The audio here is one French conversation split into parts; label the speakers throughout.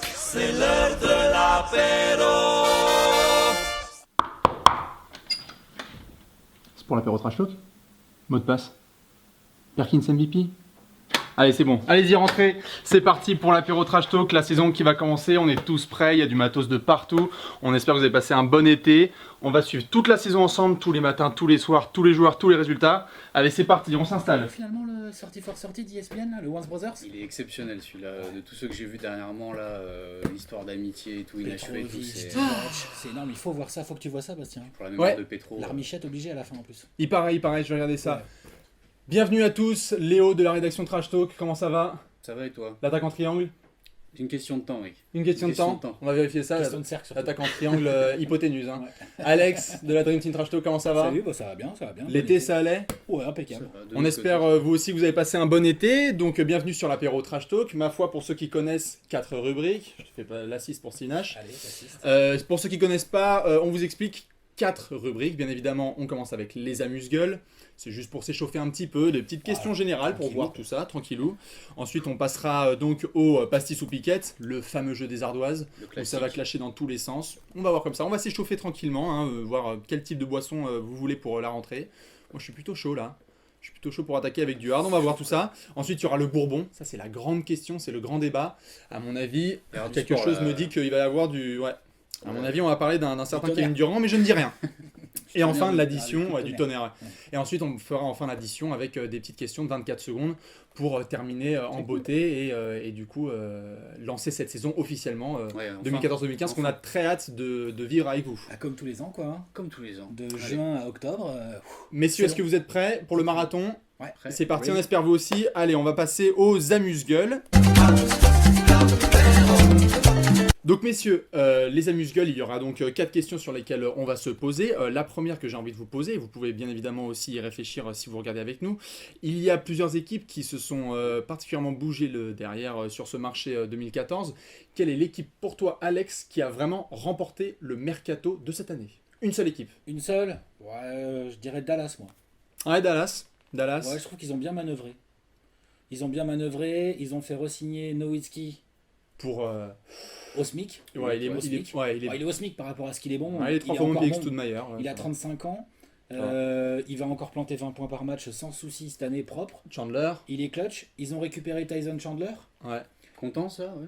Speaker 1: C'est l'heure de l'apéro.
Speaker 2: C'est pour l'apéro Trash Talk. Mot de passe. Perkins MVP. Allez, c'est bon. Allez-y, rentrez. C'est parti pour l'apéro Trash Talk, la saison qui va commencer. On est tous prêts, il y a du matos de partout. On espère que vous avez passé un bon été. On va suivre toute la saison ensemble, tous les matins, tous les soirs, tous les joueurs, tous les résultats. Allez, c'est parti, on s'installe.
Speaker 3: Finalement, le Sortie for Sortie d'ESPN, là, le Once Brothers,
Speaker 4: Il est exceptionnel celui-là, de tous ceux que j'ai vus dernièrement, là, l'histoire d'amitié et tout, inachevé et tout,
Speaker 3: Petrovic,
Speaker 4: c'est
Speaker 3: c'est énorme, il faut voir ça, faut que tu vois ça, Bastien.
Speaker 4: pour la mémoire
Speaker 2: Ouais.
Speaker 4: de Petro.
Speaker 3: L'armichette obligée à la fin en plus.
Speaker 2: Il paraît, je vais regarder ça.
Speaker 3: Ouais.
Speaker 2: Bienvenue à tous, Léo de la rédaction Trash Talk. Comment ça va?
Speaker 4: Ça va et toi?
Speaker 2: L'attaque en triangle?
Speaker 4: J'ai une question de temps, mec.
Speaker 2: Une question de temps. On va vérifier ça.
Speaker 3: Question de cercle surtout.
Speaker 2: L'attaque en triangle hypoténuse. Hein.
Speaker 3: Ouais.
Speaker 2: Alex de la Dream Team Trash Talk, comment ça va?
Speaker 3: Salut, bah, ça va bien, ça va bien.
Speaker 2: L'été, ça allait?
Speaker 3: Ouais, impeccable.
Speaker 4: Ça va, de
Speaker 2: On
Speaker 4: notre
Speaker 2: espère
Speaker 4: côté.
Speaker 2: vous aussi que vous avez passé un bon été, donc bienvenue sur l'apéro Trash Talk. Ma foi, pour ceux qui connaissent, 4 rubriques, je fais pas l'assist pour Sinache.
Speaker 3: Allez, t'assistes.
Speaker 2: Pour ceux qui connaissent pas, on vous explique 4 rubriques. Bien évidemment, on commence avec les amuse-gueules. C'est juste pour s'échauffer un petit peu, des petites questions générales pour
Speaker 3: tranquillou.
Speaker 2: voir tout ça, tranquillou. Ensuite, on passera donc au pastis ou piquette, le fameux jeu des ardoises,
Speaker 4: Le
Speaker 2: où ça
Speaker 4: classique.
Speaker 2: va clasher dans tous les sens. On va voir comme ça, on va s'échauffer tranquillement, hein, voir quel type de boisson vous voulez pour la rentrée. Moi, je suis plutôt chaud là. Je suis plutôt chaud pour attaquer avec du hard, on va voir tout ça. Ensuite, il y aura le bourbon. Ça, c'est la grande question, c'est le grand débat. À mon avis,
Speaker 4: Il y aura du
Speaker 2: quelque
Speaker 4: sport,
Speaker 2: chose
Speaker 4: là.
Speaker 2: me dit qu'il va y avoir du... Ouais. À mon avis, on va parler d'un certain
Speaker 3: tonnerre.
Speaker 2: Kevin Durant, mais je ne dis rien. Et enfin, de
Speaker 3: du
Speaker 2: l'addition,
Speaker 3: tonnerre.
Speaker 2: du tonnerre. Ouais.
Speaker 3: Ouais.
Speaker 2: Et ensuite, on fera enfin l'addition avec des petites questions de 24 secondes pour terminer en beauté et du coup lancer cette saison officiellement
Speaker 4: Ouais, enfin,
Speaker 2: 2014-2015 qu'on a très hâte de vivre avec vous.
Speaker 3: Ah, comme tous les ans, quoi. Hein.
Speaker 4: comme tous les ans.
Speaker 3: De
Speaker 4: Allez,
Speaker 3: juin à octobre.
Speaker 2: Messieurs, est-ce
Speaker 3: C'est
Speaker 2: que vous êtes prêts pour le marathon?
Speaker 3: Ouais.
Speaker 4: prêt.
Speaker 2: C'est parti,
Speaker 4: Oui.
Speaker 2: on espère vous aussi. Allez, on va passer aux amuse-gueules. Donc messieurs, les amuse-gueules, il y aura donc 4 questions sur lesquelles on va se poser. La première que j'ai envie de vous poser, vous pouvez bien évidemment aussi y réfléchir si vous regardez avec nous. Il y a plusieurs équipes qui se sont particulièrement bougées le derrière sur ce marché 2014. Quelle est l'équipe pour toi, Alex, qui a vraiment remporté le mercato de cette année? Une seule équipe.
Speaker 3: Une seule. Ouais, je dirais Dallas, moi.
Speaker 2: Ouais, Dallas. Dallas.
Speaker 3: Ouais, je trouve qu'ils ont bien manœuvré. Ils ont fait re-signer Nowitzki
Speaker 2: Pour...
Speaker 3: au SMIC.
Speaker 2: ouais, il est...
Speaker 3: Au
Speaker 2: il
Speaker 3: SMIC.
Speaker 2: est- ouais, il est...
Speaker 3: Ouais, il est au SMIC par rapport à ce qu'il est bon.
Speaker 2: ouais, il est 3 fois
Speaker 3: encore
Speaker 2: moins payé que
Speaker 3: bon.
Speaker 2: Stoudemire.
Speaker 3: Il a 35 ans. Il va encore planter 20 points par match sans souci cette année propre.
Speaker 2: Chandler.
Speaker 3: Il est clutch. Ils ont récupéré Tyson Chandler.
Speaker 2: Ouais.
Speaker 4: Content ça, ouais.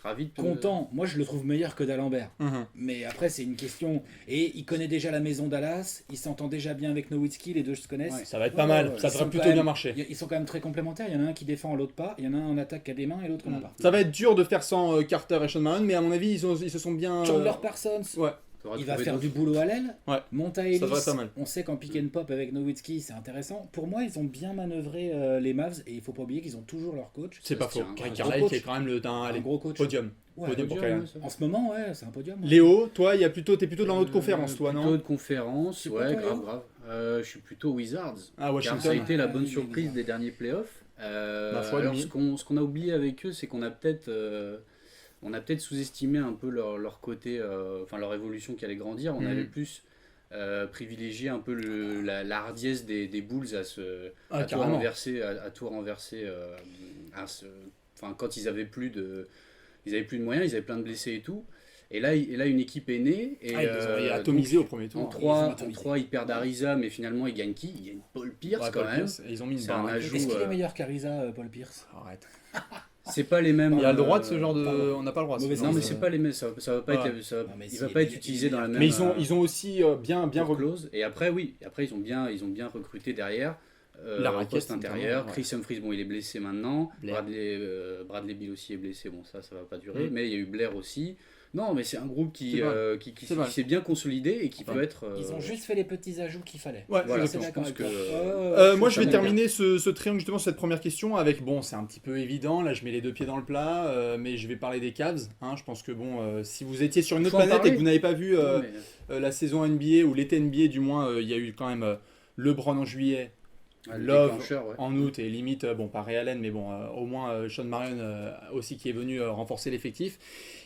Speaker 4: Ravi de te...
Speaker 3: Content. Moi, je le trouve meilleur que d'Alembert.
Speaker 2: Mhm.
Speaker 3: Mais après, c'est une question. Et il connaît déjà la maison Dallas. Il s'entend déjà bien avec Nowitzki. Les deux se connaissent.
Speaker 4: Ouais.
Speaker 2: Ça va être
Speaker 3: Ouais,
Speaker 2: pas mal.
Speaker 3: ouais,
Speaker 2: Ça
Speaker 3: ils
Speaker 2: devrait
Speaker 3: sont
Speaker 2: plutôt
Speaker 3: quand
Speaker 2: bien
Speaker 3: même-
Speaker 2: marcher.
Speaker 3: Ils sont quand même très complémentaires. Il y en a un qui défend, l'autre pas. Il y en a un en attaque qui a des mains et l'autre n'a pas.
Speaker 2: Ça va être dur de faire sans Carter et Sean Marion, mais à mon avis, ils se sont bien...
Speaker 3: Chandler Parsons.
Speaker 2: Ouais,
Speaker 4: T'auras
Speaker 3: Il va
Speaker 4: trouvé
Speaker 3: faire
Speaker 4: d'autres.
Speaker 3: du boulot à l'aile.
Speaker 2: Ouais.
Speaker 3: Monta Ellis,
Speaker 2: Ça devrait être pas mal.
Speaker 3: on sait qu'en pick and pop avec Nowitzki, c'est intéressant. Pour moi, ils ont bien manœuvré les Mavs et il faut pas oublier qu'ils ont toujours leur coach.
Speaker 2: c'est pas
Speaker 4: se
Speaker 2: faux.
Speaker 4: tient.
Speaker 2: Gary
Speaker 3: Un
Speaker 2: Carrel
Speaker 3: gros
Speaker 2: qui est
Speaker 3: coach.
Speaker 2: quand même
Speaker 3: Un
Speaker 2: allez,
Speaker 3: gros coach.
Speaker 2: podium.
Speaker 3: Ouais,
Speaker 2: Podium pour
Speaker 4: Podium,
Speaker 2: Carrel.
Speaker 4: ouais, ça va.
Speaker 3: En ce moment, ouais, c'est un podium. Ouais.
Speaker 2: Léo, toi, t'es plutôt dans notre conférence, toi,
Speaker 4: Plutôt
Speaker 2: non?
Speaker 4: de conférence,
Speaker 3: C'est quoi,
Speaker 4: ouais,
Speaker 3: toi,
Speaker 4: grave,
Speaker 3: Léo
Speaker 4: grave. Je suis plutôt Wizards.
Speaker 2: Ah,
Speaker 4: Car ça a
Speaker 2: Washington.
Speaker 4: été la
Speaker 3: Ah,
Speaker 4: bonne
Speaker 3: oui,
Speaker 4: surprise
Speaker 3: Wizards.
Speaker 4: des derniers playoffs.
Speaker 2: Ma foi,
Speaker 4: Alors
Speaker 2: lui.
Speaker 4: ce qu'on a oublié avec eux, c'est qu'on a peut-être sous-estimé un peu leur côté, enfin leur évolution qui allait grandir. On
Speaker 2: Mhm.
Speaker 4: avait plus privilégié un peu la hardiesse des Bulls
Speaker 2: Ah,
Speaker 4: à tout
Speaker 2: carrément.
Speaker 4: renverser, enfin quand ils avaient plus de moyens, ils avaient plein de blessés et tout. Et là une équipe est née et
Speaker 2: Ah, ils ont atomisé au premier
Speaker 4: en
Speaker 2: tour.
Speaker 4: 3 ils perdent Ariza, mais finalement ils gagnent qui? Ils gagnent Paul Pierce
Speaker 2: Ouais,
Speaker 4: quand
Speaker 2: Paul
Speaker 4: même.
Speaker 2: Pierce, et ils ont mis une
Speaker 4: C'est
Speaker 2: barre.
Speaker 4: un ajout.
Speaker 3: Est-ce qu'il est meilleur qu'Ariza, Paul Pierce?
Speaker 2: Arrête.
Speaker 4: C'est pas les mêmes.
Speaker 2: Il y a le droit de ce genre de...
Speaker 3: pardon.
Speaker 2: On n'a pas le droit. de ce
Speaker 3: Mauvaise
Speaker 2: genre
Speaker 4: Non, mais
Speaker 2: de-
Speaker 4: c'est pas les mêmes. Ça va pas
Speaker 2: Ouais.
Speaker 4: être.
Speaker 3: Non, mais
Speaker 4: Il
Speaker 3: si,
Speaker 4: va pas être
Speaker 3: il-
Speaker 4: utilisé dans la même.
Speaker 2: Mais ils ont aussi bien
Speaker 4: close. Et après, oui. Après, ils ont bien recruté derrière.
Speaker 2: La
Speaker 4: Au
Speaker 2: raquette,
Speaker 4: poste intérieur.
Speaker 2: notamment, ouais.
Speaker 4: Chris Humphries, bon, il est blessé maintenant.
Speaker 2: Blair.
Speaker 4: Bradley Beal aussi est blessé. Bon, ça va pas durer.
Speaker 2: Mm.
Speaker 4: Mais il y a eu Blair aussi. Non, mais c'est un groupe qui
Speaker 2: C'est mal. C'est mal.
Speaker 4: s'est bien consolidé et qui
Speaker 2: Ouais.
Speaker 4: peut être.
Speaker 3: Ils ont juste fait les petits ajouts qu'il fallait.
Speaker 2: Ouais,
Speaker 4: Voilà,
Speaker 2: exactement.
Speaker 4: je pense que.
Speaker 2: Moi, je vais
Speaker 4: ça
Speaker 2: terminer ce triangle justement sur cette première question avec, bon, c'est un petit peu évident, là je mets les deux pieds dans le plat, mais je vais parler des Cavs. Hein, je pense que bon, si vous étiez sur une autre
Speaker 4: Faut en
Speaker 2: planète et
Speaker 4: parler.
Speaker 2: que vous n'avez pas vu
Speaker 4: Non, mais-
Speaker 2: la saison NBA ou l'été NBA, du moins, il y a eu quand même LeBron en juillet,
Speaker 4: Ah, le
Speaker 2: Love
Speaker 4: déclencheur, ouais.
Speaker 2: en août et limite, bon, pas Ray Allen, mais bon, au moins Sean Marion aussi qui est venu renforcer l'effectif.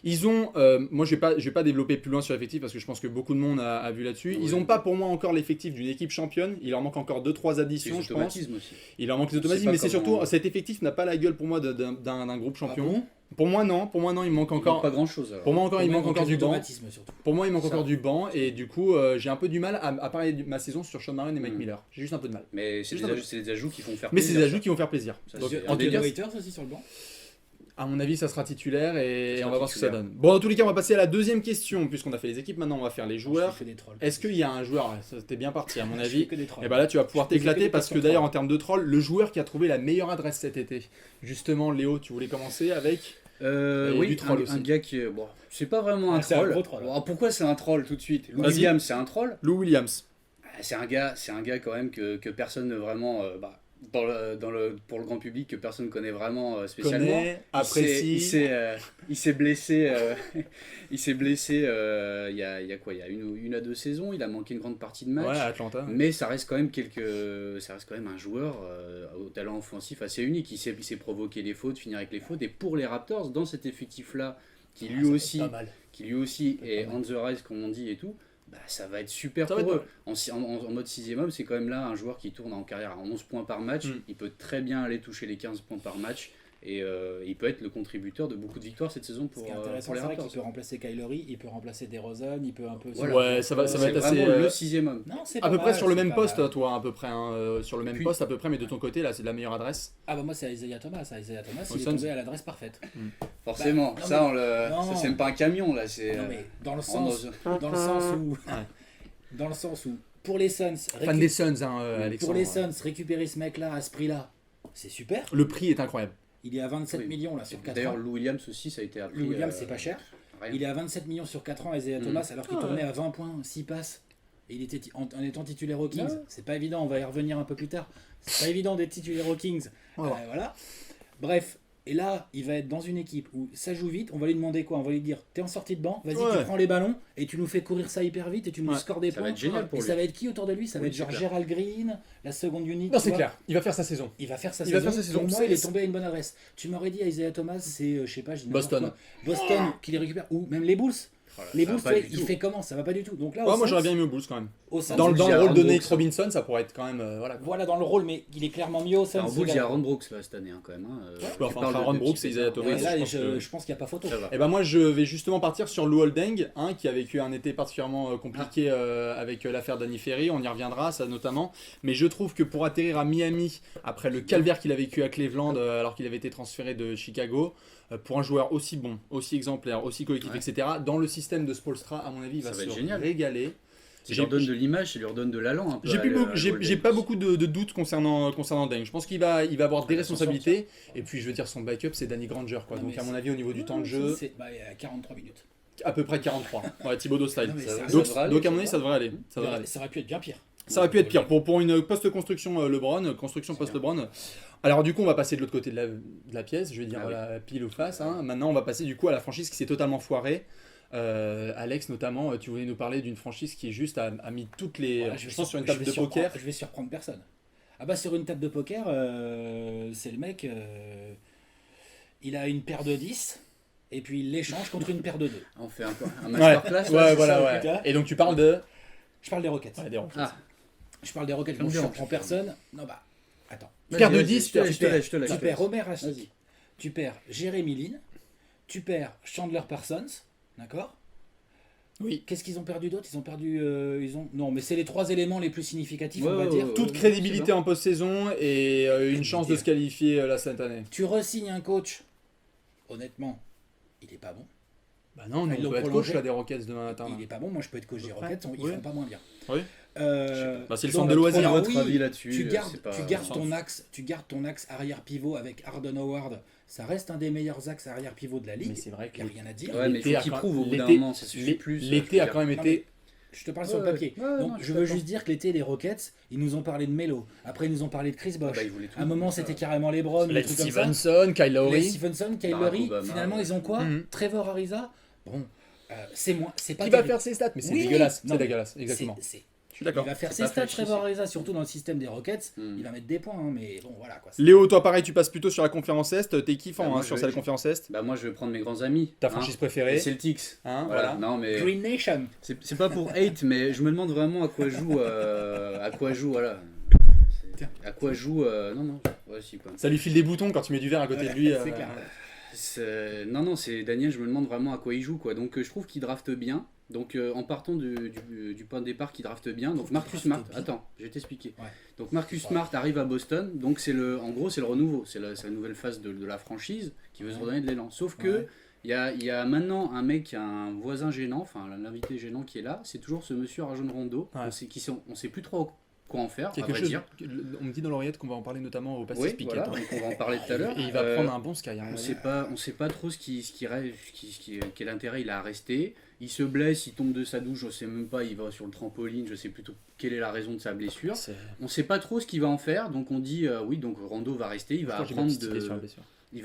Speaker 2: Ils ont, moi je vais pas développer plus loin sur l'effectif parce que je pense que beaucoup de monde a vu là-dessus. Ils
Speaker 4: Oui.
Speaker 2: ont pas pour moi encore l'effectif d'une équipe championne. Il leur manque encore 2-3
Speaker 4: C'est
Speaker 2: additions,
Speaker 4: les
Speaker 2: je pense.
Speaker 4: automatismes aussi.
Speaker 2: Il leur manque les
Speaker 4: On sait
Speaker 2: automatismes,
Speaker 4: pas
Speaker 2: mais c'est
Speaker 4: comment-
Speaker 2: surtout cet effectif n'a pas la gueule pour moi d'un groupe champion.
Speaker 3: Ah bon
Speaker 2: Pour moi non, il manque
Speaker 4: Il
Speaker 2: encore.
Speaker 4: manque pas grand chose.
Speaker 2: Pour moi encore, il manque encore du banc.
Speaker 3: automatisme surtout.
Speaker 2: Pour moi, il manque
Speaker 4: Ça.
Speaker 2: encore du banc et du coup, j'ai un peu du mal à parler de ma saison sur Sean Marion et Mike
Speaker 4: Mm.
Speaker 2: Miller. J'ai juste un peu de mal.
Speaker 4: Mais c'est
Speaker 2: Juste un peu.
Speaker 4: c'est des ajouts qui font faire
Speaker 2: Mais c'est
Speaker 4: plaisir,
Speaker 2: des ajouts
Speaker 4: ça.
Speaker 2: qui vont faire plaisir.
Speaker 4: Ça,
Speaker 2: Donc,
Speaker 4: c'est
Speaker 2: en tout
Speaker 3: Anthony
Speaker 2: cas,
Speaker 3: Waiters aussi sur le banc.
Speaker 2: à mon avis, ça sera titulaire et
Speaker 4: Ça
Speaker 2: on
Speaker 4: sera
Speaker 2: va voir ce que ça
Speaker 4: titulaire.
Speaker 2: donne. Bon, dans tous les cas, on va passer à la deuxième question. Puisqu'on a fait les équipes, maintenant on va faire les joueurs.
Speaker 3: Je fais que des trolls.
Speaker 2: Est-ce qu'il y a un joueur, ça t'es bien parti à mon
Speaker 3: Je
Speaker 2: avis,
Speaker 3: fais que des trolls.
Speaker 2: et bah là tu vas pouvoir
Speaker 3: Je faisais que
Speaker 2: t'éclater
Speaker 3: des
Speaker 2: parce que
Speaker 3: questions
Speaker 2: d'ailleurs en
Speaker 3: trolls.
Speaker 2: termes de troll, le joueur qui a trouvé la meilleure adresse cet été. Justement, Léo, tu voulais commencer avec Et
Speaker 4: Oui,
Speaker 2: du troll aussi.
Speaker 4: un gars qui bon, c'est pas vraiment un
Speaker 3: Ah, c'est un
Speaker 4: troll.
Speaker 3: gros troll.
Speaker 4: Bon, pourquoi c'est un troll tout de suite? Lou
Speaker 2: Vas-y.
Speaker 4: Williams, c'est un troll.
Speaker 2: Lou Williams.
Speaker 4: C'est un gars quand même que personne ne vraiment pour le grand public que personne ne connaît vraiment spécialement.
Speaker 2: Connaît, apprécie.
Speaker 4: Il s'est blessé. Il s'est blessé. Il y a quoi? Il y a une à deux saisons. Il a manqué une grande partie de match.
Speaker 2: Ouais, Atlanta.
Speaker 4: Mais ça reste quand même un joueur au talent offensif assez unique. Il sait provoquer les fautes, finir avec les fautes. Et pour les Raptors, dans cet effectif-là, qui lui aussi est on the rise, comme on dit et tout, bah, ça va être super
Speaker 2: Ça va
Speaker 4: pour
Speaker 2: être
Speaker 4: eux. En mode 6ème homme, c'est quand même là un joueur qui tourne en carrière à 11 points par match.
Speaker 2: Mm.
Speaker 4: Il peut très bien aller toucher les 15 points par match. Et il peut être le contributeur de beaucoup de victoires cette saison
Speaker 3: Ce
Speaker 4: pour,
Speaker 3: qui est
Speaker 4: pour
Speaker 3: intéressant,
Speaker 4: les
Speaker 3: c'est vrai qu'il
Speaker 4: Raptors.
Speaker 3: peut remplacer Kylery, il peut remplacer DeRozan, il peut un peu.
Speaker 4: Voilà.
Speaker 2: Ouais, ça va
Speaker 4: C'est
Speaker 2: être assez.
Speaker 4: vraiment le 6ème homme.
Speaker 3: Non, c'est
Speaker 2: À
Speaker 3: pas
Speaker 2: peu près
Speaker 3: mal,
Speaker 2: sur le
Speaker 3: c'est
Speaker 2: même
Speaker 3: pas
Speaker 2: poste,
Speaker 3: mal.
Speaker 2: toi, à peu près. Sur le même
Speaker 4: Puis-
Speaker 2: poste, à peu près, mais de ton côté, là, c'est de la meilleure adresse.
Speaker 3: Ah bah moi c'est Isaiah Thomas. Isaiah Thomas,
Speaker 2: Aux
Speaker 3: il est
Speaker 2: Suns.
Speaker 3: tombé à l'adresse parfaite.
Speaker 4: Forcément,
Speaker 3: non,
Speaker 4: ça,
Speaker 3: non.
Speaker 4: ça c'est même pas un camion là. C'est
Speaker 3: Non mais dans le
Speaker 4: on
Speaker 3: sens,
Speaker 4: ose-
Speaker 3: dans le sens où, dans le sens où, pour les Suns,
Speaker 2: Fan des Suns, hein, Alexandre.
Speaker 3: pour les Suns, récupérer ce mec-là à ce prix-là, c'est super.
Speaker 2: Le prix est incroyable.
Speaker 3: Il est à 27
Speaker 4: Oui.
Speaker 3: millions là sur 4
Speaker 4: D'ailleurs,
Speaker 3: ans.
Speaker 4: Lou Williams aussi, ça a été appris.
Speaker 3: Lou Williams, c'est pas cher.
Speaker 4: Rien.
Speaker 3: Il est à 27 millions sur 4 ans, Isaiah Thomas, alors qu'il
Speaker 2: Ah ouais.
Speaker 3: tournait à 20 points, 6 passes. Et il était en étant titulaire aux Kings.
Speaker 2: Ouais.
Speaker 3: C'est pas évident, on va y revenir un peu plus tard. C'est pas évident d'être titulaire aux Kings.
Speaker 2: On va voir.
Speaker 3: Voilà. Bref, et là, il va être dans une équipe où ça joue vite. On va lui demander quoi? On va lui dire t'es en sortie de banc, vas-y,
Speaker 2: Ouais.
Speaker 3: tu prends les ballons et tu nous fais courir ça hyper vite et tu nous
Speaker 2: Ouais.
Speaker 3: scores des
Speaker 4: Ça
Speaker 3: points.
Speaker 4: va être génial pour
Speaker 3: et
Speaker 4: lui.
Speaker 3: ça va être qui autour de lui? Ça va
Speaker 4: Oui,
Speaker 3: être genre
Speaker 4: c'est clair.
Speaker 3: Gerald Green, la seconde unité.
Speaker 2: Non, c'est clair. Il va faire sa saison.
Speaker 3: Il va faire sa
Speaker 2: Il va
Speaker 3: saison.
Speaker 2: faire sa saison.
Speaker 3: Pour moi,
Speaker 2: C'est-
Speaker 3: il est tombé à une bonne adresse. Tu m'aurais dit Isaiah Thomas, c'est, je sais pas, je dis n'importe
Speaker 2: Boston.
Speaker 3: quoi. Boston qui les récupère. Ou même les Bulls.
Speaker 4: Voilà,
Speaker 3: Les
Speaker 4: ça va
Speaker 3: Bulls,
Speaker 4: pas
Speaker 3: ouais,
Speaker 4: du
Speaker 3: il
Speaker 4: tout.
Speaker 3: fait comment? Ça va pas du tout. Donc là,
Speaker 2: Ouais,
Speaker 3: au
Speaker 2: moi
Speaker 3: Suns-
Speaker 2: j'aurais bien mis au Bulls quand même.
Speaker 3: au Suns,
Speaker 2: Dans le
Speaker 4: Bulls, il y a
Speaker 2: rôle de
Speaker 4: Aaron
Speaker 2: Nate
Speaker 4: Brooks.
Speaker 2: Robinson, ça pourrait être quand même. Voilà.
Speaker 3: Voilà, dans le rôle, mais il est clairement mieux au Suns.
Speaker 4: En
Speaker 3: ce
Speaker 4: Bulls, il y a
Speaker 3: gars-là.
Speaker 4: Aaron Brooks là, cette année hein, quand même. Hein. Tu
Speaker 2: enfin,
Speaker 4: parles
Speaker 2: entre
Speaker 4: de
Speaker 2: Aaron
Speaker 4: petits
Speaker 2: Brooks et Isaiah
Speaker 4: pétards.
Speaker 2: Thomas,
Speaker 3: Et là,
Speaker 2: je pense que-
Speaker 3: je pense qu'il n'y a pas photo.
Speaker 4: Ça va.
Speaker 2: Et ben moi je vais justement partir sur Lou Holding, hein, qui a vécu un été particulièrement compliqué avec l'affaire Danny Ferry, on y reviendra ça notamment, mais je trouve que pour atterrir à Miami, après le calvaire qu'il a vécu à Cleveland alors qu'il avait été transféré de Chicago, pour un joueur aussi bon, aussi exemplaire, aussi collectif,
Speaker 4: Ouais.
Speaker 2: etc., dans le système de Spoelstra, à mon avis, il
Speaker 4: Ça
Speaker 2: va
Speaker 4: va
Speaker 2: se
Speaker 4: être génial.
Speaker 2: régaler.
Speaker 4: Ça leur donne de l'image, ça leur donne de l'allant un peu.
Speaker 2: J'ai
Speaker 4: à-
Speaker 2: plus beaucoup-
Speaker 4: à
Speaker 2: j'ai-
Speaker 4: Golden
Speaker 2: j'ai pas
Speaker 4: State.
Speaker 2: beaucoup de doutes concernant Deng. Je pense qu'il va avoir des
Speaker 4: Il va s'en
Speaker 2: responsabilités, et puis je veux dire son backup c'est Danny Granger, quoi.
Speaker 3: Non,
Speaker 2: Donc
Speaker 3: mais
Speaker 2: à mon
Speaker 3: c'est-
Speaker 2: avis au niveau du temps de jeu,
Speaker 3: C'est bah, il y a 43 minutes.
Speaker 2: à peu près 43. Ouais, Thibodeau style.
Speaker 3: Non, mais
Speaker 4: Ça-
Speaker 3: c'est-
Speaker 4: ça
Speaker 2: Donc,
Speaker 4: devrait aller,
Speaker 2: donc à mon
Speaker 4: ça
Speaker 2: avis
Speaker 4: va.
Speaker 2: ça devrait aller. Ça devrait aller.
Speaker 3: Ça aurait pu être bien pire.
Speaker 2: Ça aurait pu être pire. Pour une post-construction LeBron, construction post-LeBron. Alors du coup, on va passer de l'autre côté de la pièce, je vais dire
Speaker 4: Ah oui.
Speaker 2: voilà, pile ou face. Hein. Maintenant, on va passer du coup à la franchise qui s'est totalement foirée. Alex, notamment, tu voulais nous parler d'une franchise qui juste a mis toutes les...
Speaker 3: Voilà,
Speaker 2: je pense sur une table de poker.
Speaker 3: Je vais surprendre personne. Ah bah sur une table de poker, c'est le mec, il a une paire de 10 et puis il l'échange contre une paire de 2.
Speaker 4: On fait un
Speaker 2: Ouais,
Speaker 4: masterclass là,
Speaker 2: ouais,
Speaker 4: c'est
Speaker 2: voilà,
Speaker 4: ça,
Speaker 2: ouais.
Speaker 3: putain.
Speaker 2: Et donc tu parles de...
Speaker 3: Je parle des Rockets.
Speaker 2: Ouais, des Rockets.
Speaker 4: Ah,
Speaker 3: Je parle des Rockets,
Speaker 4: Ça
Speaker 3: donc
Speaker 4: me
Speaker 3: je
Speaker 4: dérange.
Speaker 3: surprends personne. Non bah, attends.
Speaker 2: Paire de
Speaker 4: vas-y,
Speaker 2: 10,
Speaker 4: je te laisse, je te laisse.
Speaker 3: Tu perds Omer
Speaker 4: Vas-y.
Speaker 3: Rastik, tu perds Jeremy Lin, tu perds Chandler Parsons, d'accord?
Speaker 2: Oui.
Speaker 3: Qu'est-ce qu'ils ont perdu d'autre? Ils ont perdu, non, mais c'est les 3 éléments les plus significatifs,
Speaker 4: Ouais,
Speaker 3: on va
Speaker 4: ouais,
Speaker 3: dire.
Speaker 4: ouais.
Speaker 2: Toute crédibilité en post-saison et une chance de se qualifier là cette année.
Speaker 3: Tu re-signes un coach, honnêtement, il est pas bon.
Speaker 2: Bah non, mais
Speaker 3: Ils
Speaker 2: on
Speaker 3: l'ont
Speaker 2: peut être coach
Speaker 3: prolongé.
Speaker 2: là des Rockets demain matin. là.
Speaker 3: Il est pas bon, moi je peux être coach des
Speaker 2: À peu près.
Speaker 3: Rockets, ils
Speaker 2: Oui.
Speaker 3: font pas moins bien.
Speaker 2: Oui. Bah, c'est le
Speaker 3: donc,
Speaker 2: centre de loisirs.
Speaker 3: alors,
Speaker 4: Votre
Speaker 3: oui,
Speaker 4: avis là-dessus,
Speaker 3: tu gardes,
Speaker 4: c'est pas-
Speaker 3: tu gardes
Speaker 2: sans-
Speaker 3: ton axe arrière pivot avec Arden Howard, ça reste un des meilleurs axes arrière pivot de la
Speaker 2: Mais
Speaker 3: ligue.
Speaker 2: c'est vrai que
Speaker 3: Il n'y a rien à dire.
Speaker 4: Ouais, mais il
Speaker 2: l'été
Speaker 4: faut
Speaker 2: a
Speaker 4: qu'il
Speaker 2: quand-
Speaker 4: prouve au bout d'un
Speaker 2: l'été-
Speaker 4: moment, ça suffit plus.
Speaker 2: l'été a quand même
Speaker 3: Non,
Speaker 2: été...
Speaker 3: Je te parle sur le
Speaker 4: Ouais,
Speaker 3: papier.
Speaker 4: ouais,
Speaker 3: Donc
Speaker 4: non, je
Speaker 3: je
Speaker 4: suis
Speaker 3: veux
Speaker 4: d'accord.
Speaker 3: juste dire que l'été, les Rockets, ils nous ont parlé de Melo. Après, ils nous ont parlé de Chris Bosh.
Speaker 4: Bah, ils voulaient tout.
Speaker 3: À un moment, c'était carrément LeBron, des
Speaker 2: Les
Speaker 3: trucs comme ça.
Speaker 2: Stevenson, Kyle
Speaker 3: Les
Speaker 2: Lowry.
Speaker 3: Stevenson, Kyle
Speaker 4: Barack
Speaker 3: Lowry,
Speaker 4: Obama,
Speaker 3: finalement,
Speaker 4: ouais.
Speaker 3: ils ont quoi?
Speaker 2: Mhm.
Speaker 3: Trevor Ariza. Bon, c'est pas
Speaker 2: Qui va
Speaker 3: terrible.
Speaker 2: faire ses stats, mais c'est
Speaker 3: Oui,
Speaker 2: dégueulasse.
Speaker 3: non,
Speaker 2: C'est
Speaker 3: mais
Speaker 2: dégueulasse, exactement. suis d'accord.
Speaker 3: Il va faire
Speaker 4: C'est
Speaker 3: ses
Speaker 4: pas
Speaker 3: stats
Speaker 4: flashy,
Speaker 3: Trevor Ariza, surtout dans le système des Rockets.
Speaker 4: Mm.
Speaker 3: Il va mettre des points, hein, mais bon, voilà quoi.
Speaker 2: Léo, toi pareil, tu passes plutôt sur la conférence Est. T'es kiffant
Speaker 4: Bah, moi,
Speaker 2: sur
Speaker 4: je-
Speaker 2: cette conférence Est.
Speaker 4: Bah moi je vais prendre mes grands amis.
Speaker 2: Ta
Speaker 4: hein.
Speaker 2: franchise
Speaker 4: Les
Speaker 2: préférée.
Speaker 4: Celtics.
Speaker 2: Hein,
Speaker 4: Voilà.
Speaker 2: voilà.
Speaker 4: Non mais
Speaker 3: Green Nation.
Speaker 4: c'est pas pour hate, mais je me demande vraiment à quoi joue voilà. À quoi joue non ouais si quoi.
Speaker 2: Ça lui file des boutons quand tu mets du verre à côté de lui.
Speaker 3: c'est clair.
Speaker 4: Non, c'est Daniel, je me demande vraiment à quoi il joue quoi. Donc je trouve qu'il drafte bien. Donc en partant du point de départ qu'il drafte bien. Donc Marcus Smart, attends, je vais t'expliquer.
Speaker 3: Ouais.
Speaker 4: Donc Marcus Smart arrive à Boston. Donc en gros c'est le renouveau, c'est la nouvelle phase de la franchise qui veut se redonner de l'élan. Sauf que
Speaker 3: Ouais.
Speaker 4: il y a maintenant un mec, un voisin gênant, enfin l'invité gênant qui est là. C'est toujours ce monsieur Rajon Rondo.
Speaker 2: Ouais.
Speaker 4: On sait plus trop quoi en faire, à
Speaker 2: Quelque
Speaker 4: vrai
Speaker 2: chose.
Speaker 4: dire.
Speaker 2: On me dit dans l'oreillette qu'on va en parler notamment au
Speaker 4: Oui,
Speaker 2: Pacific
Speaker 4: voilà,
Speaker 2: Piquet.
Speaker 4: donc on va en parler tout à l'heure.
Speaker 2: Et il va prendre un bon sky. hein,
Speaker 4: On
Speaker 2: va
Speaker 4: sait
Speaker 2: dire.
Speaker 4: pas, on sait pas trop quel intérêt il a à rester. Il se blesse, il tombe de sa douche, je sais même pas, il va sur le trampoline, je sais plutôt quelle est la raison de sa blessure.
Speaker 2: C'est-
Speaker 4: On sait pas trop ce qu'il va en faire, donc on dit oui, donc Rando va rester, il va
Speaker 2: Pourquoi j'ai ma
Speaker 4: apprendre
Speaker 2: petite idée sur la
Speaker 4: de,
Speaker 2: blessure.
Speaker 4: il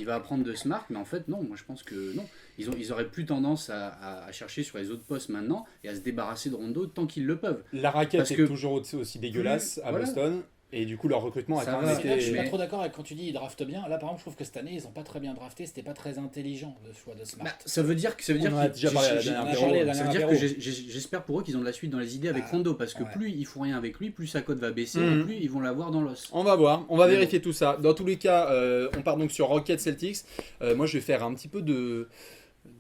Speaker 4: va apprendre de Smart, mais en fait non, moi je pense que non. Ils auraient plus tendance à chercher sur les autres postes maintenant et à se débarrasser de Rondo tant qu'ils le peuvent.
Speaker 2: La raquette
Speaker 4: Parce
Speaker 2: est
Speaker 4: que
Speaker 2: toujours aussi dégueulasse à
Speaker 4: voilà.
Speaker 2: Boston. Et du coup, leur recrutement a
Speaker 4: Ça
Speaker 2: quand
Speaker 4: va.
Speaker 2: même
Speaker 3: Au final, je suis
Speaker 2: été.
Speaker 3: pas trop d'accord avec quand tu dis ils draftent bien. Là, par exemple, je trouve que cette année, ils ont pas très bien drafté. C'était pas très intelligent le choix de Smart.
Speaker 4: Bah, ça veut dire
Speaker 2: On en a déjà parlé à la dernière
Speaker 3: on a
Speaker 2: apéro.
Speaker 3: parlé à la
Speaker 4: Ça veut
Speaker 3: dernière
Speaker 4: dire que
Speaker 3: apéro.
Speaker 4: j'espère pour eux qu'ils ont de la suite dans les idées avec
Speaker 3: Ah,
Speaker 4: Rondo, parce que
Speaker 3: ouais.
Speaker 4: plus ils font rien avec lui, plus sa cote va baisser,
Speaker 2: Mhm.
Speaker 4: et plus ils vont l'avoir dans l'os.
Speaker 2: On va voir, on va
Speaker 4: Mais
Speaker 2: vérifier tout ça. Dans tous les cas, on part donc sur Rockets Celtics. Moi, je vais faire un petit peu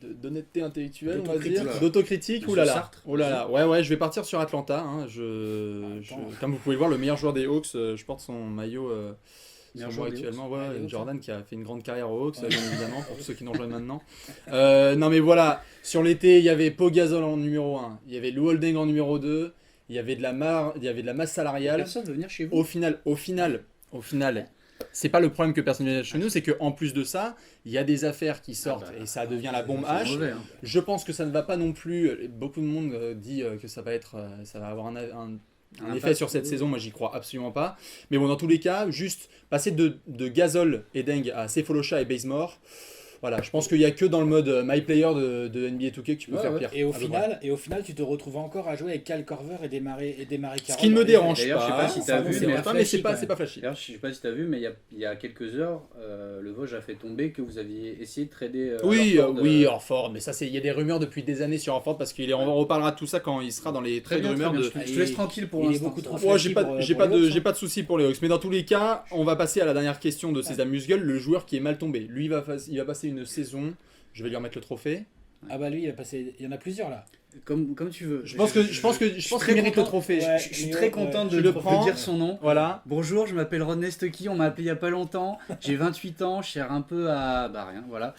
Speaker 2: d'honnêteté intellectuelle, on va
Speaker 3: D'autocritique.
Speaker 2: dire. D'autocritique,
Speaker 4: Monsieur
Speaker 2: oulala.
Speaker 4: Sartre,
Speaker 2: Oulala. Ouais, je vais partir sur Atlanta. hein. Comme vous pouvez le voir, le meilleur joueur des Hawks, je porte son maillot.
Speaker 4: Meilleur
Speaker 2: sur
Speaker 4: joueur
Speaker 2: moi
Speaker 4: des
Speaker 2: actuellement,
Speaker 3: Hawks.
Speaker 2: ouais,
Speaker 3: Ouais, les Hawks,
Speaker 2: Jordan qui a fait une grande carrière aux Hawks,
Speaker 3: Ouais.
Speaker 2: bien évidemment, pour tous ceux qui nous rejoignent maintenant. Non mais voilà, sur l'été, il y avait Pau Gasol en numéro 1, il y avait Lou Holding en numéro 2, il y avait de la masse salariale.
Speaker 4: Personne veut venir chez vous.
Speaker 2: Au final, c'est pas le problème que personne ne vient chez nous, c'est qu'en plus de ça, il y a des affaires qui sortent et ça devient la bombe
Speaker 4: C'est
Speaker 2: H.
Speaker 4: mauvais, hein.
Speaker 2: Je pense que ça ne va pas non plus. Beaucoup de monde dit que ça va avoir un
Speaker 4: Un
Speaker 2: effet
Speaker 4: impact,
Speaker 2: sur cette
Speaker 4: oui.
Speaker 2: saison. Moi, j'y crois absolument pas. Mais bon, dans tous les cas, juste passer de Gasol et Deng à Sefolosha et Bazemore. Voilà, je pense qu'il n'y a que dans le mode My Player de NBA 2K que tu peux
Speaker 4: Ouais,
Speaker 2: faire
Speaker 4: ouais.
Speaker 2: pire.
Speaker 3: Et au
Speaker 2: à peu près.
Speaker 3: final, tu te retrouves encore à jouer avec Cal Korver et des Marie
Speaker 2: Ce qui ne me dérange
Speaker 4: D'ailleurs, je sais pas si t'as vu,
Speaker 2: c'est
Speaker 4: mais
Speaker 2: pas, mais c'est pas flashy.
Speaker 4: D'ailleurs, je sais pas si tu as vu, mais il y a quelques heures, le Vosges a fait tomber que vous aviez essayé de trader.
Speaker 2: Oui,
Speaker 4: Horford,
Speaker 2: oui, Horford, mais ça, il y a des rumeurs depuis des années sur Horford parce on reparlera de tout ça quand il sera dans les
Speaker 4: Très
Speaker 2: trades
Speaker 4: bien,
Speaker 2: rumeurs
Speaker 4: très
Speaker 2: de.
Speaker 4: bien. Je te laisse tranquille pour
Speaker 3: il est
Speaker 4: l'instant.
Speaker 3: beaucoup trop
Speaker 4: ça.
Speaker 2: Ouais,
Speaker 3: flashy
Speaker 2: j'ai pas,
Speaker 3: pour-
Speaker 2: j'ai
Speaker 3: pour
Speaker 2: pas
Speaker 3: les
Speaker 2: de,
Speaker 3: Hawks,
Speaker 2: j'ai pas de soucis pour les Hawks, mais dans tous les cas, on va passer à la dernière question de Sésame Musguel, le joueur qui est mal tombé. Lui, il va passer une saison. Je vais lui remettre le trophée.
Speaker 3: Ah bah lui, il y en a il là.
Speaker 4: Comme tu veux.
Speaker 2: Je pense qu'il mérite le trophée.
Speaker 3: Ouais.
Speaker 4: Je suis très content
Speaker 2: je
Speaker 4: de
Speaker 2: le prends.
Speaker 4: dire son nom.
Speaker 2: Voilà.
Speaker 4: Bonjour, je m'appelle Ron Nestocky, on m'a appelé il y a pas longtemps, j'ai 28 ans, je sers un peu à... Bah rien, voilà.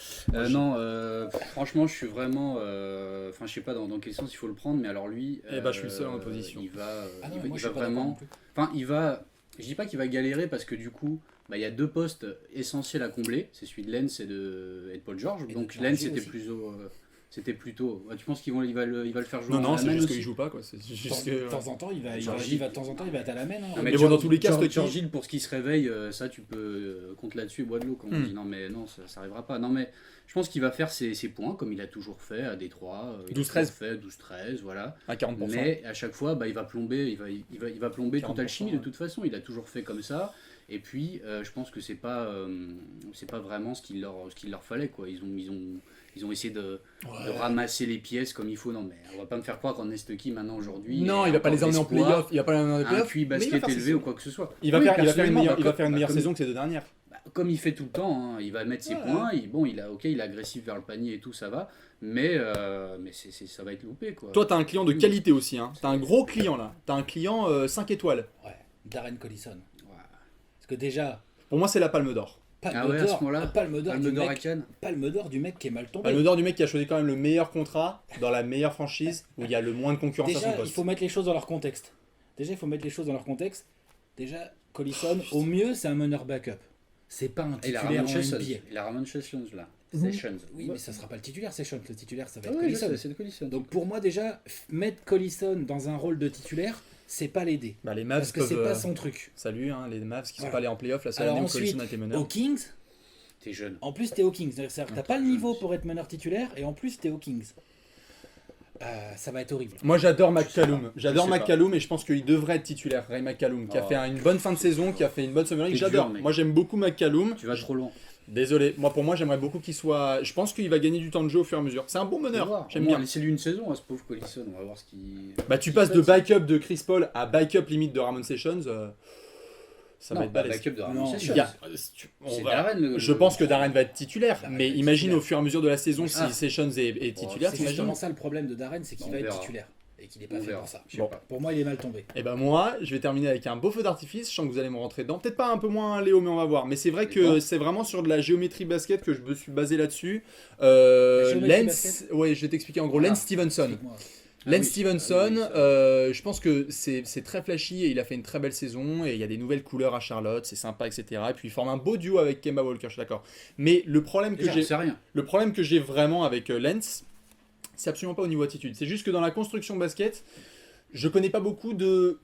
Speaker 4: Franchement, je suis vraiment... Enfin, je sais pas dans quel sens il faut le prendre, mais alors lui...
Speaker 2: Eh ben, je suis le seul en opposition.
Speaker 4: Il va,
Speaker 3: Ah non,
Speaker 4: il va,
Speaker 3: moi
Speaker 4: il
Speaker 3: je
Speaker 4: va
Speaker 3: suis pas d'accord non
Speaker 4: vraiment...
Speaker 3: plus.
Speaker 4: Enfin, il va... Je dis pas qu'il va galérer parce que du coup, bah, il y a deux postes essentiels à combler, c'est celui de Lens et de Paul George.
Speaker 3: Et de
Speaker 4: Donc
Speaker 3: Georgie
Speaker 4: Lens c'était
Speaker 3: aussi.
Speaker 4: plutôt... Tu penses qu'il va le faire jouer
Speaker 2: Non,
Speaker 4: à la
Speaker 2: c'est
Speaker 4: main
Speaker 2: juste
Speaker 4: aussi
Speaker 2: qu'il joue pas, quoi. C'est juste
Speaker 3: De
Speaker 2: que.
Speaker 3: temps en temps, il va
Speaker 4: Georgie.
Speaker 3: de temps en temps, il va être à la main. hein.
Speaker 4: Non,
Speaker 2: Mais bon, dans tous les cas, Stocky-
Speaker 4: George Hill, pour ce qui se réveille, ça tu peux compte là-dessus, bois de l'eau quand on
Speaker 2: Hmm.
Speaker 4: dit non mais non ça arrivera pas. Non mais je pense qu'il va faire ses points comme il a toujours fait à Détroit. Il a
Speaker 2: 12-13.
Speaker 4: toujours fait 12-13, voilà.
Speaker 2: À 40%.
Speaker 4: Mais à chaque fois, bah, il va plomber, il va plomber toute
Speaker 2: 40%,
Speaker 4: alchimie de
Speaker 2: ouais.
Speaker 4: toute façon. Il a toujours fait comme ça. Et puis, je pense que c'est pas vraiment ce qu'il leur fallait quoi. Ils ont essayé de ramasser les pièces comme il faut. Non mais on va pas me faire croire qu'en Nestocky maintenant aujourd'hui.
Speaker 2: Non, il va pas les emmener en playoff. Il va pas les emmener en
Speaker 4: Un
Speaker 2: playoff.
Speaker 4: QI
Speaker 2: mais il va
Speaker 4: basket
Speaker 2: faire ses
Speaker 4: élevé ou
Speaker 2: sauts.
Speaker 4: quoi que ce soit.
Speaker 2: Il va
Speaker 4: Oui,
Speaker 2: faire une
Speaker 4: personnellement,
Speaker 2: meilleure
Speaker 4: comme-
Speaker 2: saison que ces deux dernières.
Speaker 4: comme il fait tout le temps, hein, il va mettre ses points, il est agressif vers le panier et tout, ça va, mais ça va être loupé quoi.
Speaker 2: Toi, t'as un client de qualité aussi. Hein. T'as un gros client là. T'as un client 5 étoiles.
Speaker 3: Ouais, Darren Collison.
Speaker 4: Ouais.
Speaker 3: Parce que déjà,
Speaker 2: Pour moi, c'est la Palme d'Or.
Speaker 4: Ah ouais, à ce moment-là,
Speaker 3: Palme d'or du
Speaker 4: Almedor à
Speaker 3: mec,
Speaker 4: Cannes.
Speaker 3: Palme d'or du mec qui est mal tombé.
Speaker 2: Palme d'Or du mec qui a choisi quand même le meilleur contrat dans la meilleure franchise où il y a le moins de concurrence à son
Speaker 3: Déjà, il
Speaker 2: poste.
Speaker 3: faut mettre les choses dans leur contexte. Déjà, Collison, au mieux, c'est un meneur backup. C'est pas un
Speaker 4: Et la
Speaker 3: titulaire
Speaker 4: Ramon
Speaker 3: en
Speaker 4: Sessions.
Speaker 3: NBA.
Speaker 4: Il a Ramon Sessions là.
Speaker 2: Mhm.
Speaker 4: Sessions.
Speaker 3: Oui, mais ça sera pas le titulaire, Sessions. Le titulaire, ça va
Speaker 4: Ah
Speaker 3: être
Speaker 4: ouais, je
Speaker 3: Collison.
Speaker 4: sais, c'est de Collison.
Speaker 3: Donc pour moi, déjà, mettre Collison dans un rôle de titulaire, c'est pas l'aider.
Speaker 2: Bah, les Mavs
Speaker 3: Parce que c'est
Speaker 2: peuvent,
Speaker 3: pas son truc.
Speaker 2: Salut, hein, les Mavs qui sont
Speaker 3: Voilà.
Speaker 2: pas allés en playoff la seule
Speaker 3: Alors
Speaker 2: année où
Speaker 3: ensuite,
Speaker 2: Collison a été meneur.
Speaker 3: Aux Kings,
Speaker 4: T'es jeune.
Speaker 3: en plus t'es aux Kings. C'est-à-dire que t'as pas le niveau pour être meneur titulaire et en plus t'es aux Kings. Ça va être horrible.
Speaker 2: Moi j'adore McCallum. J'adore
Speaker 4: Je sais pas.
Speaker 2: McCallum et je pense qu'il devrait être titulaire, Ray McCallum, qui a
Speaker 4: Oh.
Speaker 2: fait une bonne fin de saison, qui a fait une bonne Summer League.
Speaker 4: T'es
Speaker 2: J'adore.
Speaker 4: dur, mec.
Speaker 2: Moi j'aime beaucoup McCallum.
Speaker 4: Tu vas trop loin.
Speaker 2: Désolé, pour moi j'aimerais beaucoup qu'il soit. Je pense qu'il va gagner du temps de jeu au fur et à mesure. C'est un bon meneur, j'aime bien.
Speaker 4: Laissez-lui une saison à ce pauvre Collison, on va voir ce qu'il.
Speaker 2: Bah tu passes de backup de Chris Paul à backup limite de Ramon Sessions. Ça va
Speaker 4: Non,
Speaker 2: être
Speaker 4: pas
Speaker 2: balèze.
Speaker 4: backup de
Speaker 3: Non,
Speaker 4: Ramon
Speaker 3: il
Speaker 4: Sessions.
Speaker 2: Il y a- on
Speaker 4: C'est
Speaker 2: va-
Speaker 4: Darren,
Speaker 2: Je pense que Darren va être titulaire,
Speaker 3: Darren
Speaker 2: mais
Speaker 3: va être
Speaker 2: imagine
Speaker 3: titulaire.
Speaker 2: au fur et à mesure de la saison si
Speaker 4: Ah.
Speaker 2: Sessions est titulaire,
Speaker 3: C'est
Speaker 2: t'imagines.
Speaker 3: justement ça le problème de Darren, c'est qu'il
Speaker 4: On
Speaker 3: va être
Speaker 4: verra.
Speaker 3: titulaire. Et qu'il n'est
Speaker 4: On
Speaker 3: pas fait
Speaker 4: verra.
Speaker 3: pour ça.
Speaker 4: Je sais
Speaker 2: Bon.
Speaker 4: pas.
Speaker 3: Pour moi, il est mal tombé.
Speaker 2: Et ben moi, je vais terminer avec un beau feu d'artifice. Je sens que vous allez me rentrer dedans. Peut-être pas un peu moins Léo, mais on va voir. Mais c'est vrai que
Speaker 4: D'accord.
Speaker 2: c'est vraiment sur de la géométrie basket que je me suis basé là-dessus.
Speaker 3: géométrie
Speaker 2: Lance, ouais, je vais t'expliquer en gros.
Speaker 3: Voilà.
Speaker 2: Lance Stevenson.
Speaker 3: Explique-moi.
Speaker 2: Lance
Speaker 4: oui.
Speaker 2: Stevenson,
Speaker 4: Ah oui,
Speaker 2: je pense que c'est très flashy et il a fait une très belle saison et il y a des nouvelles couleurs à Charlotte, c'est sympa, etc. Et puis il forme un beau duo avec Kemba Walker, je suis d'accord. Mais le problème que
Speaker 4: Déjà,
Speaker 2: j'ai,
Speaker 4: c'est rien.
Speaker 2: le problème que j'ai vraiment avec Lance, c'est absolument pas au niveau attitude. C'est juste que dans la construction basket, je connais pas beaucoup de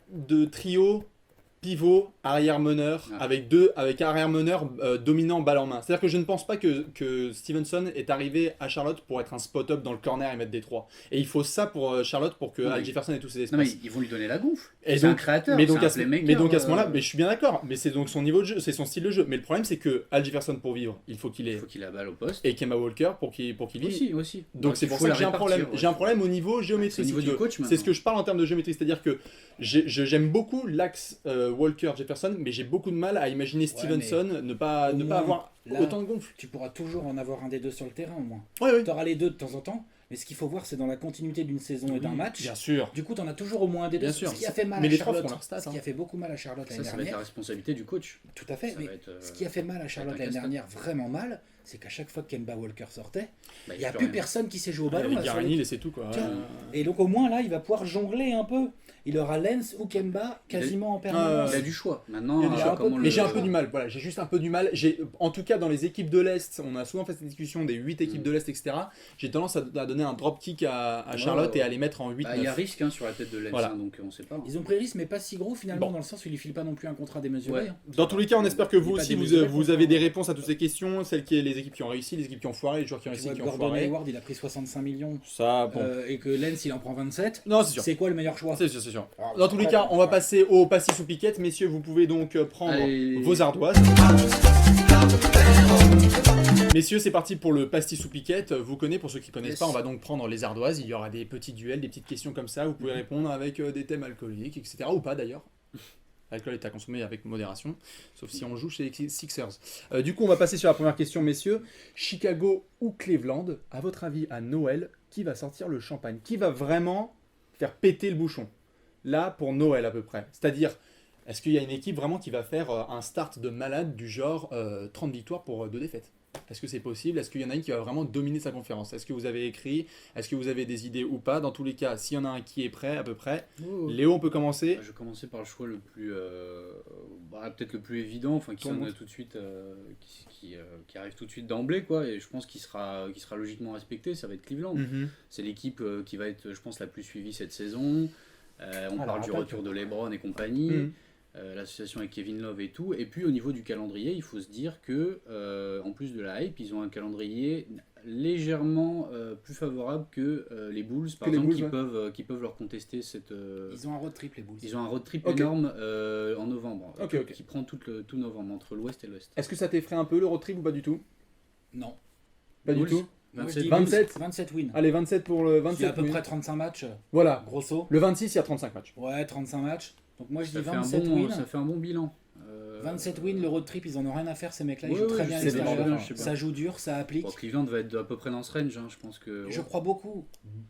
Speaker 2: trio pivot arrière-meneur
Speaker 4: Ah.
Speaker 2: avec arrière-meneur dominant balle en main. C'est-à-dire que je ne pense pas que Stevenson est arrivé à Charlotte pour être un spot-up dans le corner et mettre des trois. Et il faut ça pour Charlotte pour que
Speaker 4: Non, mais-
Speaker 2: Al Jefferson ait tous ses
Speaker 4: Non, mais
Speaker 2: espaces.
Speaker 4: ils vont lui donner la gonfle.
Speaker 2: Et
Speaker 4: C'est un
Speaker 2: donc-
Speaker 4: créateur.
Speaker 2: Mais donc,
Speaker 4: c'est
Speaker 2: à
Speaker 4: un
Speaker 2: ce,
Speaker 4: playmaker,
Speaker 2: mais donc à ce moment-là, mais je suis bien d'accord. Mais c'est donc son niveau de jeu, c'est son style de jeu. Mais le problème c'est que Al Jefferson pour vivre, il faut qu'il
Speaker 4: il
Speaker 2: ait
Speaker 4: faut qu'il ait la balle au poste.
Speaker 2: et Kemba Walker pour qu'il vive.
Speaker 4: Aussi.
Speaker 2: Donc c'est
Speaker 4: il
Speaker 2: pour
Speaker 4: faut
Speaker 2: ça
Speaker 4: la
Speaker 2: que j'ai un
Speaker 4: répartir,
Speaker 2: problème.
Speaker 4: ouais.
Speaker 2: J'ai un problème au niveau géométrie.
Speaker 4: C'est au niveau
Speaker 2: si tu
Speaker 4: du
Speaker 2: veux.
Speaker 4: coach,
Speaker 2: C'est ce
Speaker 4: maintenant.
Speaker 2: que je parle en termes de géométrie, c'est-à-dire que j'aime beaucoup l'axe Walker-Jefferson, mais j'ai beaucoup de mal à imaginer Stevenson ne pas
Speaker 3: au moins,
Speaker 2: avoir
Speaker 3: là-
Speaker 2: autant de gonfle.
Speaker 3: Tu pourras toujours en avoir un des deux sur le terrain au moins.
Speaker 2: Ouais, ouais.
Speaker 3: Tu auras les deux de temps en temps, mais ce qu'il faut voir, c'est dans la continuité d'une saison et d'un match.
Speaker 2: Bien sûr.
Speaker 3: Du coup, tu en as toujours au moins un des deux.
Speaker 2: Bien sûr.
Speaker 3: Ce qui a fait mal
Speaker 2: Mais
Speaker 3: à
Speaker 2: les trois
Speaker 3: Charlotte,
Speaker 2: font leur stat,
Speaker 3: ce qui
Speaker 2: hein.
Speaker 3: a fait beaucoup mal à Charlotte l'année
Speaker 4: Ça va être la
Speaker 3: dernière.
Speaker 4: responsabilité du coach.
Speaker 3: Tout à fait.
Speaker 4: Ça
Speaker 3: Mais
Speaker 4: va être,
Speaker 3: ce qui a fait mal à Charlotte
Speaker 4: un
Speaker 3: l'année
Speaker 4: casse-tête.
Speaker 3: dernière, vraiment mal, c'est qu'à chaque fois que Kemba Walker sortait,
Speaker 4: Bah,
Speaker 3: il n'y a
Speaker 4: peut
Speaker 3: plus
Speaker 4: rien.
Speaker 3: personne qui sait jouer au
Speaker 2: Avec
Speaker 3: ballon. là, sur
Speaker 2: Garini,
Speaker 3: le-
Speaker 2: et c'est tout quoi.
Speaker 3: Tiens.
Speaker 2: Ouais.
Speaker 3: Et donc au moins là, il va pouvoir jongler un peu. Il aura Lens ou Kemba quasiment en permanence.
Speaker 4: Il a du choix. Maintenant,
Speaker 2: Il y a du choix.
Speaker 4: comment
Speaker 2: Mais
Speaker 4: le-
Speaker 2: j'ai un peu du mal, voilà, j'ai juste un peu du mal. En tout cas, dans les équipes de l'Est, on a souvent fait cette discussion des 8 équipes de l'Est, etc. J'ai tendance à donner un drop kick à Charlotte
Speaker 4: ouais.
Speaker 2: et à les mettre en 8-9.
Speaker 4: Bah, il y a risque sur la tête de Lens,
Speaker 2: Voilà.
Speaker 4: donc on sait pas.
Speaker 3: Ils ont pris risque, mais pas si gros finalement,
Speaker 2: Bon.
Speaker 3: dans le sens où ils ne filent pas non plus un contrat démesuré.
Speaker 4: Ouais.
Speaker 3: hein.
Speaker 2: Dans tous les cas, on espère que vous
Speaker 3: Il est pas
Speaker 2: aussi,
Speaker 3: démesuré,
Speaker 2: vous
Speaker 3: quoi.
Speaker 2: avez des réponses à toutes ces questions, les équipes qui ont réussi, les équipes qui ont foiré, les joueurs qui ont
Speaker 3: Tu
Speaker 2: réussi,
Speaker 3: vois,
Speaker 2: qui ont
Speaker 3: Gordon
Speaker 2: foiré.
Speaker 3: Hayward, il a pris 65 millions
Speaker 2: Ça, bon.
Speaker 3: et que Lens, il en prend 27.
Speaker 2: Non, c'est sûr.
Speaker 3: C'est quoi le meilleur choix
Speaker 2: C'est sûr, c'est sûr.
Speaker 3: Alors,
Speaker 2: Dans tous les cas, on va passer au pastis ou piquette. Messieurs, vous pouvez donc prendre
Speaker 4: Allez.
Speaker 2: vos ardoises. Messieurs, c'est parti pour le pastis ou piquette. Vous connaissez, pour ceux qui ne connaissent
Speaker 4: Yes.
Speaker 2: pas, on va donc prendre les ardoises. Il y aura des petits duels, des petites questions comme ça. Vous pouvez répondre avec des thèmes alcooliques, etc. Ou pas d'ailleurs. L'alcool est à consommer avec modération, sauf si on joue chez les Sixers. Du coup, on va passer sur la première question, messieurs. Chicago ou Cleveland, à votre avis, à Noël, qui va sortir le champagne? Qui va vraiment faire péter le bouchon? Là, pour Noël à peu près. C'est-à-dire, est-ce qu'il y a une équipe vraiment qui va faire un start de malade du genre 30 victoires pour 2 défaites? Est-ce que c'est possible? Est-ce qu'il y en a une qui va vraiment dominer sa conférence? Est-ce que vous avez écrit? Est-ce que vous avez des idées ou pas? Dans tous les cas, s'il y en a un qui est prêt à peu près, Léo, on peut commencer.
Speaker 4: Je vais commencer par le choix le plus, peut-être le plus évident, enfin qui
Speaker 2: Tout le
Speaker 4: sonne
Speaker 2: monde.
Speaker 4: tout de suite, qui arrive tout de suite d'emblée, quoi. Et je pense qu'il sera logiquement respecté. Ça va être Cleveland. C'est l'équipe qui va être, je pense, la plus suivie cette saison. On
Speaker 2: la
Speaker 4: parle du
Speaker 2: rappel,
Speaker 4: retour de LeBron et compagnie.
Speaker 2: Mhm.
Speaker 4: L'association avec Kevin Love et tout. Et puis au niveau du calendrier, il faut se dire que, en plus de la hype, ils ont un calendrier légèrement plus favorable que les Bulls, par
Speaker 2: Que les
Speaker 4: exemple,
Speaker 2: Bulls,
Speaker 4: qui peuvent leur contester cette.
Speaker 3: Ils ont un road trip, les Bulls.
Speaker 4: Ils ont un road trip
Speaker 2: Ok.
Speaker 4: énorme en novembre,
Speaker 2: Ok, ok.
Speaker 4: qui prend tout novembre entre l'ouest et l'ouest.
Speaker 2: Est-ce que ça t'effraie un peu le road trip ou pas du tout?
Speaker 3: Non.
Speaker 2: Pas
Speaker 4: Bulls.
Speaker 2: du tout.
Speaker 3: Moi, je
Speaker 4: 27.
Speaker 3: dis
Speaker 2: 27.
Speaker 3: 27 wins.
Speaker 2: Allez, 27 pour le
Speaker 3: Il y a
Speaker 2: 27.
Speaker 3: à peu
Speaker 2: oui.
Speaker 3: près 35 matchs,
Speaker 2: Voilà.
Speaker 3: grosso.
Speaker 2: Le 26, il y a 35 matchs.
Speaker 3: Ouais, 35 matchs. Donc moi, je dis
Speaker 4: Ça fait,
Speaker 3: 27 wins.
Speaker 4: ça fait un bon bilan.
Speaker 3: 27 wins, le road trip, ils en ont rien à faire, ces mecs-là. Ils
Speaker 4: Ouais,
Speaker 3: jouent
Speaker 4: ouais,
Speaker 3: très
Speaker 4: je
Speaker 3: bien à
Speaker 4: sais
Speaker 2: bien,
Speaker 3: l'extérieur.
Speaker 2: bien,
Speaker 4: je sais bien.
Speaker 3: Ça joue dur, ça applique.
Speaker 4: Bon, Cleveland va être à peu près dans ce range, hein, je pense que.
Speaker 3: Je crois beaucoup.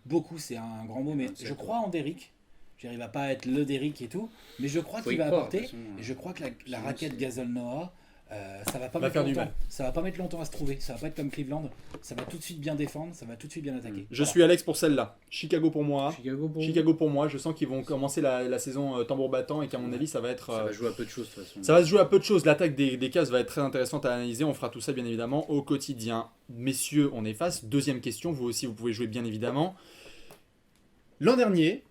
Speaker 3: Beaucoup, c'est un grand mot, mais
Speaker 4: 27,
Speaker 3: je crois en Derrick. J'arrive à pas être le Derrick et tout, mais je crois
Speaker 4: Faut
Speaker 3: qu'il
Speaker 4: y
Speaker 3: va
Speaker 4: croire,
Speaker 3: apporter.
Speaker 4: de toute façon,
Speaker 3: Et je crois que la
Speaker 4: sinon,
Speaker 3: raquette
Speaker 4: c'est-
Speaker 3: Gasol Noah, ça va pas
Speaker 2: Va
Speaker 3: mettre
Speaker 2: faire du
Speaker 3: longtemps.
Speaker 2: mal.
Speaker 3: Ça va pas mettre longtemps à se trouver. Ça va pas être comme Cleveland. Ça va tout de suite bien défendre. Ça va tout de suite bien attaquer.
Speaker 2: Je suis Alex pour celle-là. Chicago pour moi.
Speaker 4: Chicago pour
Speaker 2: Je sens qu'ils vont commencer la saison tambour battant et qu'à mon avis, ça va être.
Speaker 4: Ça va jouer à peu de choses de toute façon.
Speaker 2: Ça va se jouer à peu de choses. L'attaque des Cavs va être très intéressante à analyser. On fera tout ça bien évidemment au quotidien. Messieurs, on est face. Deuxième question. Vous aussi, vous pouvez jouer bien évidemment. L'an dernier,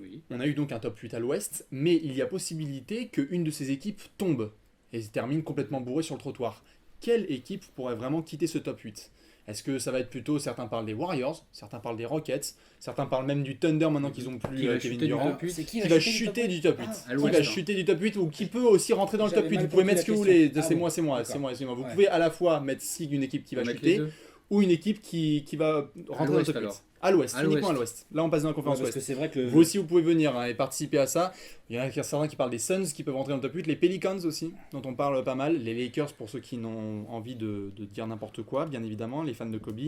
Speaker 4: Oui.
Speaker 2: on a eu donc un top 8 à l'ouest, mais il y a possibilité qu'une de ces équipes tombe et se termine complètement bourrée sur le trottoir. Quelle équipe pourrait vraiment quitter ce top 8 ? Est-ce que ça va être plutôt, certains parlent des Warriors, certains parlent des Rockets, certains parlent même du Thunder maintenant qu'ils ont plus
Speaker 4: Qui va
Speaker 2: Kevin
Speaker 4: chuter du
Speaker 2: Durant.
Speaker 4: top 8?
Speaker 3: C'est
Speaker 2: Qui va chuter du top 8.
Speaker 3: Ah,
Speaker 4: à
Speaker 2: Qui
Speaker 4: l'ouest,
Speaker 2: va
Speaker 4: hein.
Speaker 2: chuter du top 8 ou qui peut aussi rentrer dans le top
Speaker 3: J'avais
Speaker 2: 8.
Speaker 3: mal
Speaker 2: Vous pouvez
Speaker 3: compris
Speaker 2: mettre ce que
Speaker 3: la
Speaker 2: vous
Speaker 3: question.
Speaker 2: voulez.
Speaker 3: Ah
Speaker 2: C'est
Speaker 3: bon.
Speaker 2: moi.
Speaker 3: D'accord.
Speaker 2: Excusez-moi. Vous
Speaker 3: Ouais.
Speaker 2: pouvez à la fois mettre signe d'une équipe qui va
Speaker 4: On va mettre les
Speaker 2: chuter
Speaker 4: deux.
Speaker 2: ou une équipe qui va rentrer dans le
Speaker 4: l'ouest,
Speaker 2: top 8.
Speaker 4: alors.
Speaker 2: À l'ouest,
Speaker 4: À
Speaker 2: uniquement
Speaker 4: l'ouest.
Speaker 2: à l'ouest. Là, on passe dans la
Speaker 3: Ouais,
Speaker 2: conférence
Speaker 3: parce que
Speaker 2: ouest.
Speaker 3: c'est vrai que
Speaker 2: Vous aussi, vous pouvez venir et participer à ça. Il y en a certains qui parlent des Suns qui peuvent rentrer dans le top 8, les Pelicans aussi, dont on parle pas mal, les Lakers pour ceux qui n'ont envie de dire n'importe quoi, bien évidemment, les fans de Kobe,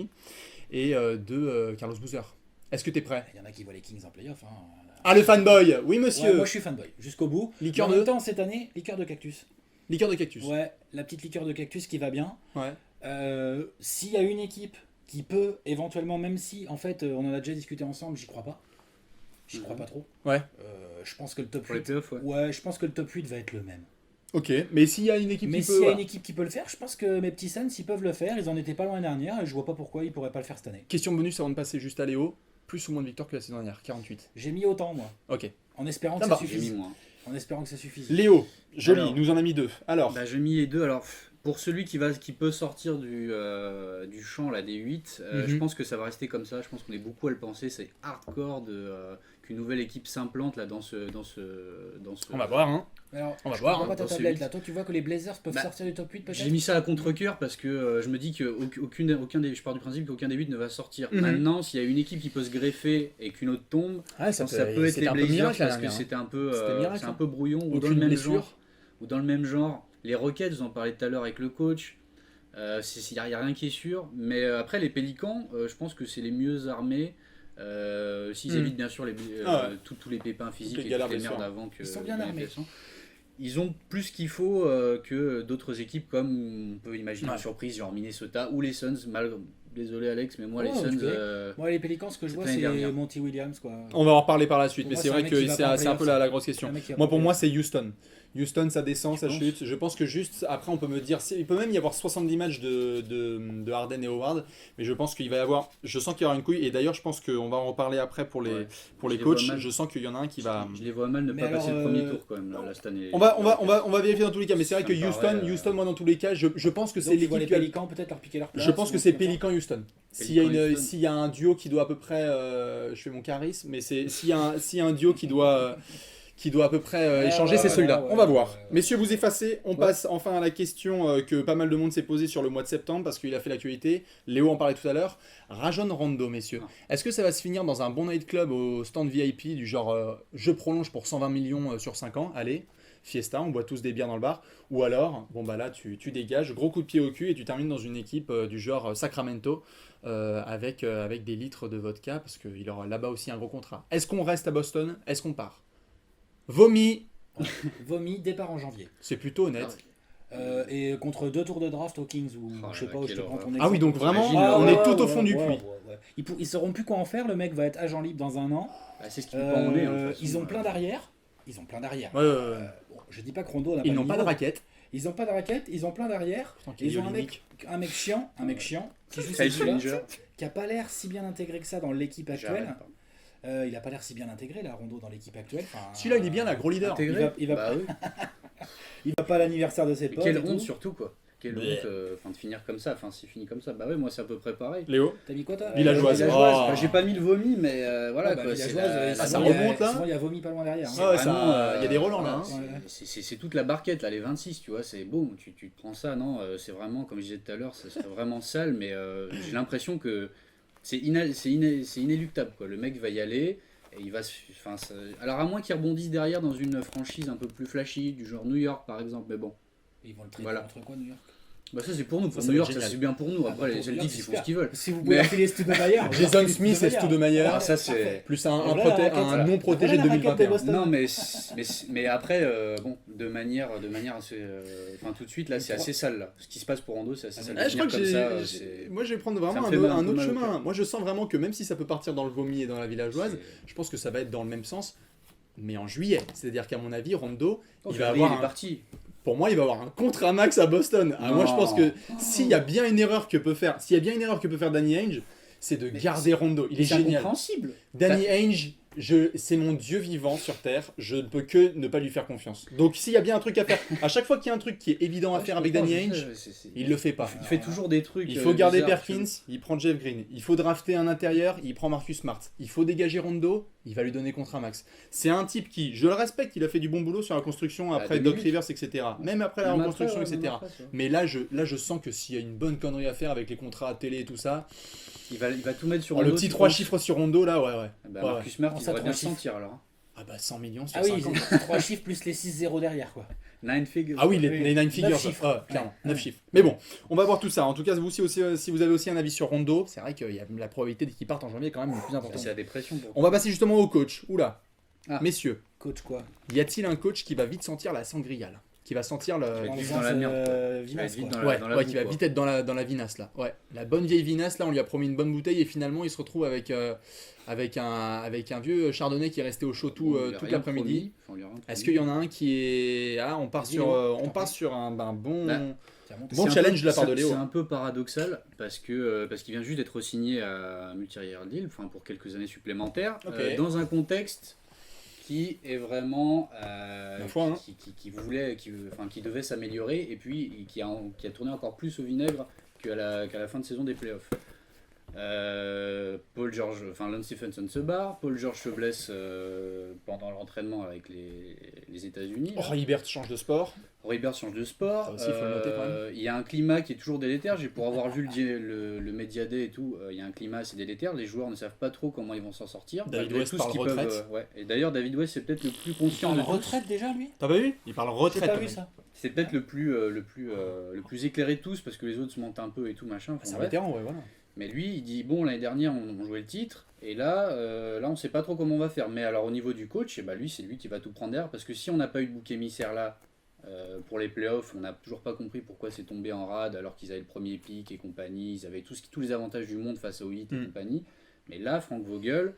Speaker 2: et de Carlos Boozer. Est-ce que tu es prêt?
Speaker 3: il y en a qui voient les Kings en playoff. Hein.
Speaker 2: Ah, le fanboy! Oui,
Speaker 3: Ouais,
Speaker 2: monsieur!
Speaker 3: moi je suis fanboy, jusqu'au bout.
Speaker 2: Liqueur
Speaker 3: Mais en
Speaker 2: de-
Speaker 3: même temps, cette année, liqueur de cactus.
Speaker 2: Liqueur de cactus.
Speaker 3: Ouais, la petite liqueur de cactus qui va bien.
Speaker 2: Ouais.
Speaker 3: S'il y a une équipe qui peut éventuellement, même si en fait on en a déjà discuté ensemble, j'y crois pas. J'y crois pas trop.
Speaker 2: Ouais.
Speaker 3: Je pense que le top
Speaker 4: Pour les
Speaker 3: 8.
Speaker 4: playoffs, ouais.
Speaker 3: Ouais, je pense que le top 8 va être le même.
Speaker 2: Ok, mais s'il y a une équipe
Speaker 3: Mais
Speaker 2: qui
Speaker 3: s'il
Speaker 2: peut...
Speaker 3: y a
Speaker 2: voilà.
Speaker 3: une équipe qui peut le faire, je pense que mes petits Suns, ils peuvent le faire. Ils en étaient pas loin l'année dernière et je vois pas pourquoi ils pourraient pas le faire cette année.
Speaker 2: Question bonus avant de passer juste à Léo. Plus ou moins de victoires que la saison dernière? 48.
Speaker 3: J'ai mis autant moi,
Speaker 2: Ok.
Speaker 3: en espérant que
Speaker 2: Ça
Speaker 3: ça
Speaker 2: va.
Speaker 4: J'ai mis
Speaker 3: suffise.
Speaker 4: moins.
Speaker 3: En espérant que ça suffise.
Speaker 2: Léo, joli,
Speaker 4: Alors.
Speaker 2: nous en a mis 2. Alors,
Speaker 4: Bah, j'ai mis les deux. Alors, pour celui qui peut sortir du champ là, des 8, je
Speaker 2: Mhm.
Speaker 4: pense que ça va rester comme ça. Je pense qu'on est beaucoup à le penser. C'est hardcore qu'une nouvelle équipe s'implante là, dans ce.
Speaker 2: on va voir, hein.
Speaker 3: Alors,
Speaker 2: On va
Speaker 3: je
Speaker 2: voir,
Speaker 3: comprends
Speaker 2: hein,
Speaker 3: pas ta
Speaker 4: dans ce
Speaker 3: tablette
Speaker 4: huit.
Speaker 3: là. Toi, tu vois que les Blazers peuvent
Speaker 4: Bah,
Speaker 3: sortir du top 8 peut-être.
Speaker 4: J'ai mis ça à contre-cœur parce que je me dis qu'aucun des. Je pars du principe qu'aucun des 8 ne va sortir.
Speaker 2: Mhm.
Speaker 4: Maintenant, s'il y a une équipe qui peut se greffer et qu'une autre tombe,
Speaker 2: Ouais,
Speaker 4: ça peut être les Blazers parce que c'était un peu,
Speaker 2: C'était miracle,
Speaker 4: c'est
Speaker 2: hein.
Speaker 4: un peu brouillon ou dans
Speaker 2: Aucune
Speaker 4: le même
Speaker 2: blessure.
Speaker 4: genre. Ou dans le même genre, les Rockets, vous en parlez tout à l'heure avec le coach. Il n'y a rien qui est sûr. Mais après, les Pélicans, je pense que c'est les mieux armés. S'ils évitent bien sûr
Speaker 2: Ah ouais.
Speaker 4: tous les pépins physiques
Speaker 2: les
Speaker 4: et
Speaker 2: galères,
Speaker 4: toutes les
Speaker 2: bien
Speaker 4: merdes
Speaker 2: sûr.
Speaker 4: avant que.
Speaker 3: Ils sont bien
Speaker 4: les
Speaker 3: armés.
Speaker 4: NFS. Ils ont plus qu'il faut que d'autres équipes comme on peut imaginer
Speaker 2: Ouais.
Speaker 4: une surprise, genre Minnesota ou les Suns. Désolé Alex, mais moi
Speaker 3: Oh,
Speaker 4: les Suns.
Speaker 3: tu connais. Moi, les Pelicans, ce que je vois,
Speaker 4: l'année
Speaker 3: c'est
Speaker 4: dernière.
Speaker 3: Monty Williams quoi.
Speaker 2: On va en reparler par la suite,
Speaker 3: Pour
Speaker 2: mais
Speaker 3: moi,
Speaker 2: c'est
Speaker 3: c'est un
Speaker 2: vrai
Speaker 3: mec
Speaker 2: que
Speaker 3: qui va
Speaker 2: c'est
Speaker 3: pas en
Speaker 2: c'est un peu
Speaker 3: playoff,
Speaker 2: la grosse question.
Speaker 3: C'est un mec qui va
Speaker 2: Moi,
Speaker 3: pas
Speaker 2: pour
Speaker 3: en
Speaker 2: moi, c'est Houston. Houston, ça descend, ça
Speaker 4: penses
Speaker 2: chute. Je pense que juste, après, on peut me dire, il peut même y avoir 70 matchs de Harden et Howard, mais je pense qu'il va y avoir, je sens qu'il y aura une couille, et d'ailleurs, je pense qu'on va en reparler après pour les,
Speaker 4: Ouais.
Speaker 2: pour les
Speaker 4: Je les vois
Speaker 2: coachs.
Speaker 4: mal.
Speaker 2: Je sens qu'il y en a un qui va.
Speaker 4: Je les vois mal ne
Speaker 3: Mais
Speaker 4: pas
Speaker 3: alors,
Speaker 4: passer le premier tour quand même là, cette année.
Speaker 2: On va vérifier dans tous les cas, mais c'est vrai
Speaker 4: Ça
Speaker 2: que
Speaker 4: me
Speaker 2: Houston,
Speaker 4: paraît,
Speaker 2: Houston, moi, dans tous les cas, je pense que c'est
Speaker 3: Donc, tu vois les
Speaker 2: l'équipe qui a le-
Speaker 3: Pélicans peut-être leur piquer leur place.
Speaker 2: Je pense que
Speaker 3: ou
Speaker 2: c'est
Speaker 3: un truc comme
Speaker 2: Pélican Houston.
Speaker 4: Pélican-Houston.
Speaker 2: S'il y a un duo qui doit à peu près, je fais mon charisme, mais s'il y a un duo qui doit à peu près
Speaker 3: Ouais,
Speaker 2: échanger,
Speaker 3: ouais,
Speaker 2: c'est
Speaker 3: ouais,
Speaker 2: celui-là.
Speaker 3: ouais,
Speaker 2: On va
Speaker 3: ouais,
Speaker 2: voir.
Speaker 3: ouais, ouais.
Speaker 2: Messieurs, vous effacez. On
Speaker 3: Ouais.
Speaker 2: passe enfin à la question que pas mal de monde s'est posée sur le mois de septembre parce qu'il a fait l'actualité. Léo en parlait tout à l'heure. Rajon Rondo, messieurs.
Speaker 4: Ah.
Speaker 2: Est-ce que ça va se finir dans un bon nightclub au stand VIP du genre je prolonge pour 120 millions sur 5 ans, allez, fiesta, on boit tous des bières dans le bar, ou alors, bon bah là tu dégages, gros coup de pied au cul et tu termines dans une équipe du genre Sacramento avec des litres de vodka parce qu'il aura là-bas aussi un gros contrat. Est-ce qu'on reste à Boston? Est-ce qu'on part? Vomi,
Speaker 3: Vomi, départ en janvier.
Speaker 2: c'est plutôt honnête.
Speaker 3: Et contre 2 tours de draft aux Kings ou
Speaker 4: Oh
Speaker 3: je sais
Speaker 4: là
Speaker 3: pas
Speaker 4: là,
Speaker 3: où je te
Speaker 4: quelle
Speaker 3: prends ton
Speaker 4: horreur.
Speaker 3: exemple.
Speaker 2: Ah oui, donc vraiment,
Speaker 4: Imagine,
Speaker 2: on
Speaker 4: ouais,
Speaker 2: est tout au fond du
Speaker 3: ouais,
Speaker 2: puits.
Speaker 3: ouais. Ils sauront plus quoi en faire, le mec va être agent libre dans un an.
Speaker 4: Ah, c'est ce qui peut pas emmener. hein, de toute
Speaker 3: Ils
Speaker 4: façon,
Speaker 3: ont plein d'arrières. Ils ont plein d'arrières.
Speaker 2: Ouais, ouais, ouais.
Speaker 3: Bon, je dis pas que Rondo n'a
Speaker 2: Ils
Speaker 3: pas
Speaker 2: n'ont
Speaker 3: le
Speaker 2: pas de
Speaker 3: niveau.
Speaker 2: raquette.
Speaker 3: Ils ont pas de raquette, ils ont plein d'arrières.
Speaker 2: Pourtant, qu'il
Speaker 3: Ils
Speaker 2: est
Speaker 3: ont un
Speaker 2: unique.
Speaker 3: mec chiant, qui joue
Speaker 4: Kyle
Speaker 3: ce jeu-là,
Speaker 4: Slinger.
Speaker 3: qui a pas l'air si bien intégré que ça dans l'équipe
Speaker 4: J'arrête
Speaker 3: actuelle.
Speaker 4: pas.
Speaker 3: Il a pas l'air si bien intégré là, Rondo, dans l'équipe actuelle. Enfin,
Speaker 2: Celui-là, il est bien là, gros leader.
Speaker 4: Intégré
Speaker 3: il va-
Speaker 4: Bah oui.
Speaker 3: Il va pas à l'anniversaire de ses
Speaker 4: Et
Speaker 3: potes.
Speaker 4: quelle
Speaker 3: et tout.
Speaker 4: honte surtout quoi. Quelle
Speaker 2: Ouais.
Speaker 4: honte de finir comme ça. Enfin, c'est fini comme ça. Bah ouais, moi c'est à peu près pareil.
Speaker 2: Léo,
Speaker 3: T'as mis quoi toi
Speaker 2: Villageoise.
Speaker 4: Villageoise.
Speaker 2: Oh.
Speaker 4: Bah, j'ai pas mis le vomi, mais voilà
Speaker 3: Ah, bah,
Speaker 4: quoi. C'est
Speaker 3: Villageoise,
Speaker 4: la-
Speaker 2: ça
Speaker 3: souvent, il y a-
Speaker 2: remonte, là
Speaker 3: souvent, il y a vomi pas loin derrière. hein.
Speaker 2: Ah ouais, ça-
Speaker 4: Vraiment,
Speaker 2: il y a des relents, là, hein.
Speaker 3: Ouais.
Speaker 4: C'est toute la barquette là, les 26, tu vois, c'est beau, tu te prends ça, non, c'est vraiment, comme je disais tout à l'heure, ça serait vraiment sale, mais j'ai l'impression que c'est inéluctable, quoi. Le mec va y aller, et il va alors à moins qu'il rebondisse derrière dans une franchise un peu plus flashy, du genre New York par exemple, mais bon,
Speaker 3: Ils vont le traiter
Speaker 4: Voilà.
Speaker 3: contre quoi, New York?
Speaker 4: bah ça c'est pour nous, pour
Speaker 2: Ça
Speaker 4: New
Speaker 2: va
Speaker 4: York,
Speaker 2: être
Speaker 4: ça
Speaker 2: génial.
Speaker 4: c'est bien pour nous,
Speaker 3: Ah,
Speaker 4: après
Speaker 3: bah,
Speaker 4: les
Speaker 3: pour New
Speaker 4: Celtics
Speaker 3: York,
Speaker 4: ils font ce qu'ils veulent.
Speaker 3: Si vous pouvez
Speaker 4: Mais-
Speaker 3: filer Studemeyer.
Speaker 2: Jason Smith et Studemeyer.
Speaker 4: Ah, ça c'est...
Speaker 2: plus un
Speaker 3: Voilà la raquette,
Speaker 2: un
Speaker 3: voilà.
Speaker 2: non protégé de
Speaker 3: Voilà la raquette de
Speaker 2: 2021.
Speaker 3: Boston.
Speaker 4: Non mais après bon de manière assez enfin tout de suite là c'est assez sale là. Ce qui se passe pour Rondo c'est assez sale.
Speaker 2: Ah, je crois que
Speaker 4: Finir comme
Speaker 2: j'ai-
Speaker 4: ça, c'est-
Speaker 2: moi je vais prendre
Speaker 4: ça
Speaker 2: vraiment
Speaker 4: me
Speaker 2: un,
Speaker 4: fait
Speaker 2: autre-
Speaker 4: mal,
Speaker 2: un
Speaker 4: un peu
Speaker 2: autre
Speaker 4: mal au
Speaker 2: chemin.
Speaker 4: cœur.
Speaker 2: Moi je sens vraiment que même si ça peut partir dans le vomi et dans la villageoise, je pense que ça va être dans le même sens, mais en juillet. C'est-à-dire qu'à mon avis, Rondo, il va avoir
Speaker 4: il est
Speaker 2: un-
Speaker 4: parti.
Speaker 2: pour moi, il va avoir un contrat max à Boston. Ah, moi je
Speaker 4: Non.
Speaker 2: pense que s'il y a bien une erreur que peut faire Danny Ainge, c'est de garder Rondo. Il est
Speaker 4: C'est
Speaker 2: génial.
Speaker 4: incompréhensible.
Speaker 2: Danny Ainge, c'est mon Dieu vivant sur Terre, je ne peux que ne pas lui faire confiance. Donc s'il y a bien un truc à faire, à chaque fois qu'il y a un truc qui est évident à faire avec Danny Ainge, il le fait pas.
Speaker 4: Il fait toujours des trucs.
Speaker 2: Il faut garder
Speaker 4: bizarres,
Speaker 2: Perkins, il prend Jeff Green. Il faut drafter un intérieur, il prend Marcus Smart. Il faut dégager Rondo, il va lui donner contrat max. C'est un type qui, je le respecte, il a fait du bon boulot sur la construction après Doc
Speaker 4: 2008.
Speaker 2: Rivers, etc. Même après la
Speaker 4: Même
Speaker 2: reconstruction,
Speaker 4: après,
Speaker 2: etc.
Speaker 4: même après, tu vois.
Speaker 2: Mais là, je sens que s'il y a une bonne connerie à faire avec les contrats à télé et tout ça,
Speaker 4: Il va tout mettre sur
Speaker 2: le
Speaker 4: Rondo,
Speaker 2: petit
Speaker 4: tu
Speaker 2: 3
Speaker 4: penses
Speaker 2: chiffres sur Rondo, là, ouais.
Speaker 4: Bah,
Speaker 2: Ouais,
Speaker 4: Marcus Smart,
Speaker 3: ouais.
Speaker 4: il
Speaker 3: Ça,
Speaker 4: devrait bien
Speaker 3: 3
Speaker 4: le sentir alors.
Speaker 2: Ah bah 100 millions sur
Speaker 3: Ah oui,
Speaker 2: 50.
Speaker 3: 3 chiffres plus les 6-0 derrière, quoi.
Speaker 4: 9 figures.
Speaker 2: Ah oui,
Speaker 3: Oui,
Speaker 2: les 9 figures,
Speaker 3: 9 chiffres.
Speaker 2: clairement,
Speaker 3: Ouais.
Speaker 2: 9 chiffres. Mais bon, on va voir tout ça. En tout cas, vous aussi, si vous avez aussi un avis sur Rondo, c'est vrai qu'il y a la probabilité qu'il parte en janvier est quand même le plus important.
Speaker 4: C'est la dépression. Pour...
Speaker 2: On va passer justement au coach. Oula,
Speaker 4: Ah.
Speaker 2: messieurs,
Speaker 3: Coach, quoi.
Speaker 2: y a-t-il un coach qui va vite sentir la sangria là, qui va sentir le...
Speaker 4: Qui va
Speaker 3: Dans
Speaker 4: être
Speaker 3: le
Speaker 4: vite
Speaker 3: sens,
Speaker 4: dans la merde,
Speaker 3: Vinas,
Speaker 4: vite
Speaker 3: quoi.
Speaker 4: dans
Speaker 2: Ouais,
Speaker 4: dans la
Speaker 2: ouais,
Speaker 4: boue,
Speaker 2: qui va
Speaker 4: quoi.
Speaker 2: vite être dans la vinasse là. Ouais, la bonne vieille vinasse là, on lui a promis une bonne bouteille et finalement il se retrouve avec un vieux chardonnay qui est resté au chaud
Speaker 4: On lui a
Speaker 2: toute
Speaker 4: rien
Speaker 2: l'après-midi.
Speaker 4: promis. Enfin, on lui a rien
Speaker 2: Est-ce
Speaker 4: promis.
Speaker 2: qu'il y en a un qui est... Ah, on part
Speaker 3: Vas-y,
Speaker 2: sur,
Speaker 3: Léo,
Speaker 2: on
Speaker 3: t'en
Speaker 2: part
Speaker 3: prie.
Speaker 2: sur un bon...
Speaker 4: Bah,
Speaker 3: Tiens, monte.
Speaker 2: Bon
Speaker 4: C'est un
Speaker 2: challenge
Speaker 4: peu-
Speaker 2: de la part de
Speaker 4: c'est-
Speaker 2: Léo.
Speaker 4: C'est un peu paradoxal parce qu'il vient juste d'être signé à Multi-Rivière Deal, enfin pour quelques années supplémentaires,
Speaker 2: Ok.
Speaker 4: dans un contexte qui est vraiment
Speaker 2: Ma foi, hein.
Speaker 4: qui devait s'améliorer et puis qui a tourné encore plus au vinaigre qu'à la fin de saison des playoffs. Lance Stephenson se barre, Paul George se blesse pendant l'entraînement avec les États-Unis.
Speaker 2: Oh, Hibbert change de sport.
Speaker 4: Roy Hibbert change de sport.
Speaker 2: Ça aussi, il faut le noter quand même.
Speaker 4: Il y a un climat qui est toujours délétère. Pour avoir vu le Media Day et tout, il y a un climat assez délétère. Les joueurs ne savent pas trop comment ils vont s'en sortir.
Speaker 2: David
Speaker 4: malgré
Speaker 2: West
Speaker 4: tout ce
Speaker 2: parle
Speaker 4: qu'ils
Speaker 2: retraite.
Speaker 4: ouais. Et d'ailleurs, David West, c'est peut-être le plus conscient
Speaker 3: En
Speaker 4: de tous.
Speaker 3: retraite déjà, lui
Speaker 2: T'as pas vu? Il parle
Speaker 3: J'ai
Speaker 2: retraite.
Speaker 3: pas
Speaker 2: quand
Speaker 3: vu
Speaker 2: même.
Speaker 3: ça.
Speaker 4: C'est peut-être le plus éclairé de tous parce que les autres se mentent un peu et tout machin. Enfin,
Speaker 2: C'est un
Speaker 4: bref.
Speaker 2: vétéran, ouais, voilà.
Speaker 4: Mais lui, il dit bon, l'année dernière, on jouait le titre, et là, on sait pas trop comment on va faire. Mais alors, au niveau du coach, eh ben, lui, c'est lui qui va tout prendre derrière, parce que si on n'a pas eu de bouc émissaire là, pour les playoffs, on n'a toujours pas compris pourquoi c'est tombé en rade, alors qu'ils avaient le premier pick et compagnie, ils avaient tous les avantages du monde face au Heat et compagnie. Mais là, Frank Vogel,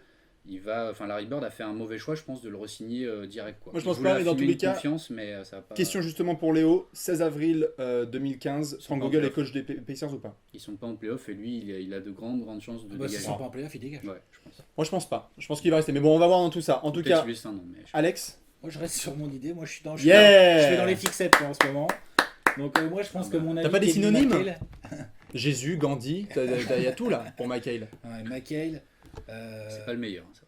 Speaker 4: Larry Bird a fait un mauvais choix, je pense, de le re-signer direct. Quoi.
Speaker 2: Moi, je
Speaker 4: Il
Speaker 2: pense
Speaker 4: voulait
Speaker 2: pas, mais dans
Speaker 4: affimer
Speaker 2: tous les
Speaker 4: une
Speaker 2: cas-
Speaker 4: confiance, mais ça va pas.
Speaker 2: Question justement pour Léo, 16 avril 2015, Frank
Speaker 4: pas en
Speaker 2: Vogel est
Speaker 4: playoff.
Speaker 2: coach des Pacers ou pas?
Speaker 4: Ils sont pas en playoff, et lui, il a de grandes chances de
Speaker 3: Bah, s'ils
Speaker 4: dégager.
Speaker 3: sont pas en playoff, ils dégagent.
Speaker 4: Ouais, je pense.
Speaker 2: Moi je pense pas, je pense qu'il va rester. Mais bon, on va voir dans tout ça. En tout
Speaker 4: Peut-être
Speaker 2: cas,
Speaker 4: Sylvestre, non, mais je-
Speaker 2: Alex,
Speaker 3: Moi, je reste sur mon idée. Moi, je suis dans.
Speaker 2: Yeah
Speaker 3: Je suis dans les fixettes quoi, en ce moment. Donc, moi, je pense
Speaker 4: Ah
Speaker 3: que
Speaker 4: bah.
Speaker 3: mon avis.
Speaker 2: T'as pas des
Speaker 3: Kevin
Speaker 2: synonymes
Speaker 3: McHale-
Speaker 2: Jésus, Gandhi, il y a tout là pour McHale.
Speaker 3: Ouais, McHale.
Speaker 4: c'est pas le meilleur. Ça.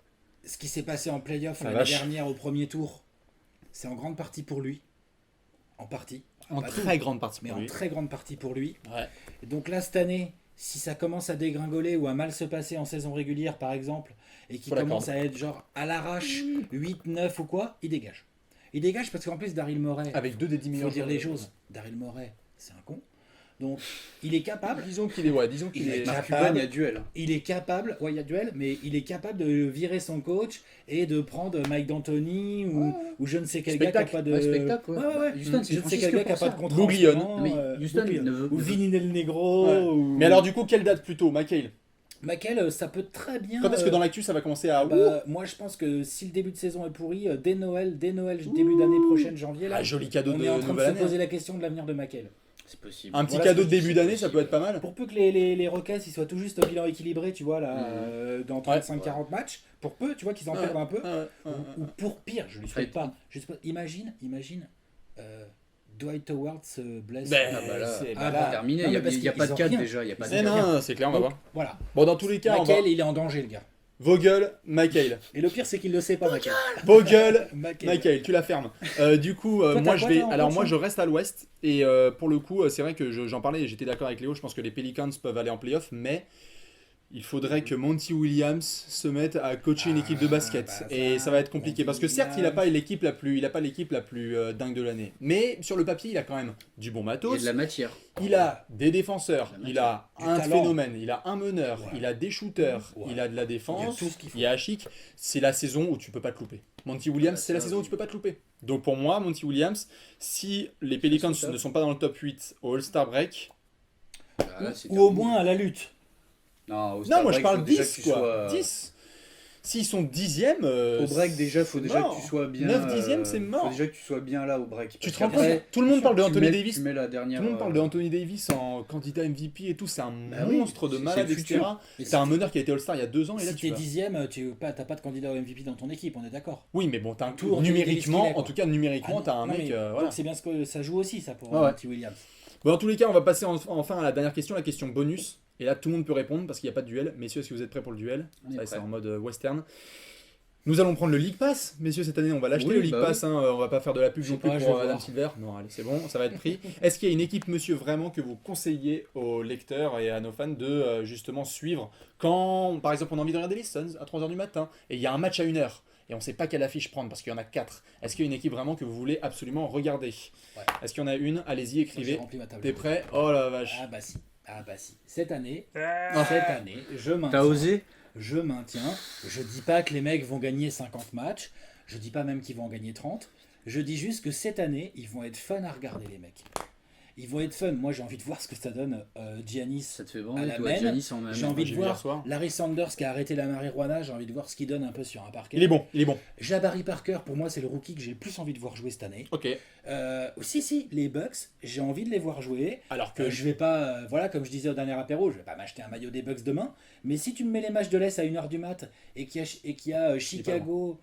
Speaker 3: Ce qui s'est passé en playoff
Speaker 2: La
Speaker 3: l'année
Speaker 2: vache.
Speaker 3: dernière au premier tour, c'est en grande partie pour lui. En partie.
Speaker 2: En
Speaker 3: Pas
Speaker 2: très
Speaker 3: tout,
Speaker 2: grande partie
Speaker 3: mais
Speaker 2: pour
Speaker 3: en
Speaker 2: lui.
Speaker 3: très grande partie pour lui.
Speaker 2: Ouais.
Speaker 3: Et donc là, cette année, si ça commence à dégringoler ou à mal se passer en saison régulière, par exemple, et qu'il
Speaker 2: Faut la
Speaker 3: commence à être genre à l'arrache, 8-9 ou quoi, il dégage. Il dégage parce qu'en plus, Daryl Morey,
Speaker 2: Avec 2 des 10
Speaker 3: il
Speaker 2: millions
Speaker 3: faut dire les choses, Daryl Morey, c'est un con. Donc, il est capable,
Speaker 2: Disons qu'il est, ouais, disons qu'il
Speaker 3: Il
Speaker 2: est.
Speaker 3: est
Speaker 4: Mark
Speaker 3: capable.
Speaker 4: Cuban, il y a duel.
Speaker 3: il est capable, ouais, il y a duel, mais il est capable de virer son coach et de prendre Mike D'Antoni ou je ne sais quel gars qui a
Speaker 2: Spectacle.
Speaker 3: pas de.
Speaker 4: Ouais, spectacle, ouais.
Speaker 3: Ouais.
Speaker 4: Houston, c'est
Speaker 3: Je ne sais quel
Speaker 4: Francisco
Speaker 3: gars qui a
Speaker 4: pour
Speaker 3: pas
Speaker 4: ça.
Speaker 3: de contrat.
Speaker 2: Bouglione.
Speaker 3: en ce moment,
Speaker 4: Mais Houston,
Speaker 3: Bouglione.
Speaker 4: ne veut-
Speaker 3: Ou Vinny Del Negro.
Speaker 2: Ouais.
Speaker 3: Ou...
Speaker 2: Mais alors du coup, quelle date plutôt, McHale?
Speaker 3: McHale, ça peut très bien.
Speaker 2: Quand est-ce que dans l'actu ça va commencer à.
Speaker 3: Moi, je pense que si le début de saison est pourri, dès Noël, début d'année prochaine, janvier, là,
Speaker 2: Ah, joli cadeau
Speaker 3: on
Speaker 2: de
Speaker 3: est en train de
Speaker 2: nouvelle
Speaker 3: se
Speaker 2: année.
Speaker 3: poser la question de l'avenir de McHale.
Speaker 4: C'est possible.
Speaker 2: Un petit
Speaker 3: Voilà
Speaker 2: cadeau
Speaker 3: ce
Speaker 2: de
Speaker 3: que je
Speaker 2: début
Speaker 4: dis,
Speaker 2: d'année, ça peut être pas mal.
Speaker 3: Pour peu que les Rockets ils soient tout juste au bilan équilibré, tu vois, là, dans 35-40 matchs, pour peu, tu vois, qu'ils en perdent un peu. Ou pour pire, je lui souhaite pas. Je sais pas. Imagine, Dwight Howard se blesse.
Speaker 2: Ben,
Speaker 4: Ah bah là,
Speaker 2: c'est
Speaker 3: ah
Speaker 2: bah,
Speaker 3: bah,
Speaker 4: terminé.
Speaker 3: non,
Speaker 4: Il
Speaker 3: mais parce
Speaker 4: n'y a
Speaker 3: qu'ils
Speaker 4: pas de
Speaker 3: ont
Speaker 4: 4
Speaker 3: rien.
Speaker 4: déjà. Il y a pas de
Speaker 2: Eh
Speaker 3: Ils ont
Speaker 4: quatre.
Speaker 2: non, c'est clair, on va
Speaker 3: Donc,
Speaker 2: voir.
Speaker 3: voilà.
Speaker 2: Bon, dans tous les cas, on va.
Speaker 3: McHale, il est en danger, le gars.
Speaker 2: Vogel, McHale.
Speaker 3: Et le pire, c'est qu'il le sait pas, McHale.
Speaker 2: Vogel,
Speaker 3: McHale.
Speaker 2: McHale, tu la fermes. Du coup,
Speaker 3: Toi,
Speaker 2: moi
Speaker 3: t'as
Speaker 2: je
Speaker 3: quoi,
Speaker 2: vais.
Speaker 3: toi, en
Speaker 2: Alors
Speaker 3: coach,
Speaker 2: moi
Speaker 3: hein
Speaker 2: je reste à l'ouest et pour le coup, c'est vrai que j'en parlais et j'étais d'accord avec Léo. Je pense que les Pelicans peuvent aller en playoff, mais il faudrait que Monty Williams se mette à coacher une équipe de basket
Speaker 3: bah,
Speaker 2: et ça va être compliqué
Speaker 3: Monty
Speaker 2: parce que certes il n'a
Speaker 3: Williams.
Speaker 2: pas l'équipe la plus dingue de l'année, mais sur le papier il a quand même du bon
Speaker 4: Il y a
Speaker 2: matos.
Speaker 4: de la matière.
Speaker 2: Il a des défenseurs,
Speaker 4: La
Speaker 2: il a
Speaker 3: Du
Speaker 2: un
Speaker 3: talent.
Speaker 2: phénomène, il a un meneur,
Speaker 3: Ouais.
Speaker 2: il a des shooters,
Speaker 3: Ouais.
Speaker 2: il a de la
Speaker 3: Il y a
Speaker 2: défense,
Speaker 3: tout ce qu'il faut.
Speaker 2: il y a Chic. C'est la saison où tu peux pas te louper. Monty Williams,
Speaker 4: Ah,
Speaker 2: c'est la
Speaker 4: ça,
Speaker 2: saison où
Speaker 4: oui.
Speaker 2: tu peux pas te louper. Donc pour moi, Monty Williams, si les Pelicans
Speaker 4: top.
Speaker 2: ne sont pas dans le top 8 au All-Star Break,
Speaker 4: Ah, là, c'est
Speaker 3: Ou au
Speaker 4: terminé.
Speaker 3: moins à la lutte.
Speaker 4: Non, au
Speaker 2: non,
Speaker 4: Star
Speaker 2: moi je
Speaker 4: Break,
Speaker 2: parle
Speaker 4: faut déjà
Speaker 2: 10
Speaker 4: que tu
Speaker 2: quoi.
Speaker 4: sois-
Speaker 2: 10. S'ils sont 10e,
Speaker 4: Au break, déjà, faut
Speaker 2: c'est
Speaker 4: déjà
Speaker 2: mort.
Speaker 4: que tu sois bien.
Speaker 2: 9 dixièmes, c'est mort.
Speaker 4: Faut déjà que tu sois bien là au break.
Speaker 2: Tu
Speaker 4: Parce
Speaker 2: te rends
Speaker 4: qu'après,
Speaker 2: compte, tout le monde parle de
Speaker 4: tu
Speaker 2: Anthony
Speaker 4: mets-
Speaker 2: Davis.
Speaker 4: Tu mets la dernière.
Speaker 2: Tout le monde parle de Anthony Davis en candidat MVP et tout, c'est un
Speaker 4: Bah oui,
Speaker 2: monstre de
Speaker 4: c'est
Speaker 2: malade,
Speaker 4: le futur.
Speaker 2: etc.
Speaker 3: Mais
Speaker 2: C'est un meneur qui a été All-Star il y a 2 ans et là
Speaker 3: Si
Speaker 2: tu
Speaker 3: t'es
Speaker 2: vas...
Speaker 3: 10ème, t'as pas de candidat au MVP dans ton équipe, on est d'accord.
Speaker 2: Oui, mais bon, t'as un
Speaker 3: Tout Anthony
Speaker 2: numériquement,
Speaker 3: Davis qu'il est,
Speaker 2: en tout cas
Speaker 3: Ah
Speaker 2: numériquement,
Speaker 3: non,
Speaker 2: t'as un
Speaker 3: non,
Speaker 2: mec,
Speaker 3: mais
Speaker 2: voilà.
Speaker 3: donc c'est bien ce que ça joue aussi, ça, pour
Speaker 2: Ouais, ouais.
Speaker 3: Monty Williams.
Speaker 2: Bon, dans tous les cas, on va passer enfin à la dernière question, la question bonus. Et là, tout le monde peut répondre parce qu'il n'y a pas de duel. Messieurs, est-ce que vous êtes prêts pour le duel?
Speaker 4: On est
Speaker 2: Ça, c'est
Speaker 4: prêts.
Speaker 2: en mode western. Nous allons prendre le League Pass. Messieurs, cette année, on va l'acheter
Speaker 4: Oui,
Speaker 2: le League
Speaker 4: bah
Speaker 2: Pass. Hein, on va pas faire de la pub
Speaker 3: Je sais
Speaker 2: non plus
Speaker 3: pas, je
Speaker 2: pour
Speaker 3: vais
Speaker 2: Adam
Speaker 3: voir.
Speaker 2: Silver. Non, allez, c'est bon, ça va être pris. Est-ce qu'il y a une équipe, monsieur, vraiment que vous conseillez aux lecteurs et à nos fans de justement suivre quand, par exemple, on a envie de regarder les Suns à 3h du matin et il y a un match à 1h et on sait pas quelle affiche prendre parce qu'il y en a 4. Est-ce qu'il y a une équipe vraiment que vous voulez absolument regarder?
Speaker 3: Ouais.
Speaker 2: Est-ce qu'il y en a une? Allez-y,
Speaker 3: Moi, j'ai
Speaker 2: écrivez.
Speaker 3: rempli ma table.
Speaker 2: T'es prêt? Oh la vache.
Speaker 3: Ah bah si. Ah bah si. Cette année,
Speaker 2: Ah.
Speaker 3: je
Speaker 4: T'as
Speaker 3: maintiens.
Speaker 4: osé?
Speaker 3: Je maintiens. Je dis pas que les mecs vont gagner 50 matchs. Je dis pas même qu'ils vont en gagner 30. Je dis juste que cette année, ils vont être fun à regarder, les mecs. Ils vont être fun. Moi, j'ai envie de voir ce que ça donne Giannis.
Speaker 4: Ça te fait
Speaker 3: À
Speaker 4: bander,
Speaker 3: la
Speaker 4: toi,
Speaker 3: main,
Speaker 4: Giannis en même.
Speaker 3: J'ai envie de
Speaker 2: j'ai vu hier
Speaker 3: voir
Speaker 2: soir.
Speaker 3: Larry Sanders qui a arrêté la marijuana. J'ai envie de voir ce qu'il donne un peu sur un parquet.
Speaker 2: Il est bon, il est bon.
Speaker 3: Jabari Parker, pour moi, c'est le rookie que j'ai le plus envie de voir jouer cette année.
Speaker 2: Ok.
Speaker 3: Si, les Bucks, j'ai envie de les voir jouer.
Speaker 2: Alors que
Speaker 3: Je vais pas, voilà, comme je disais au dernier apéro, je vais pas m'acheter un maillot des Bucks demain. Mais si tu me mets les matchs de l'Est à 1h du mat et qu'il y a Chicago,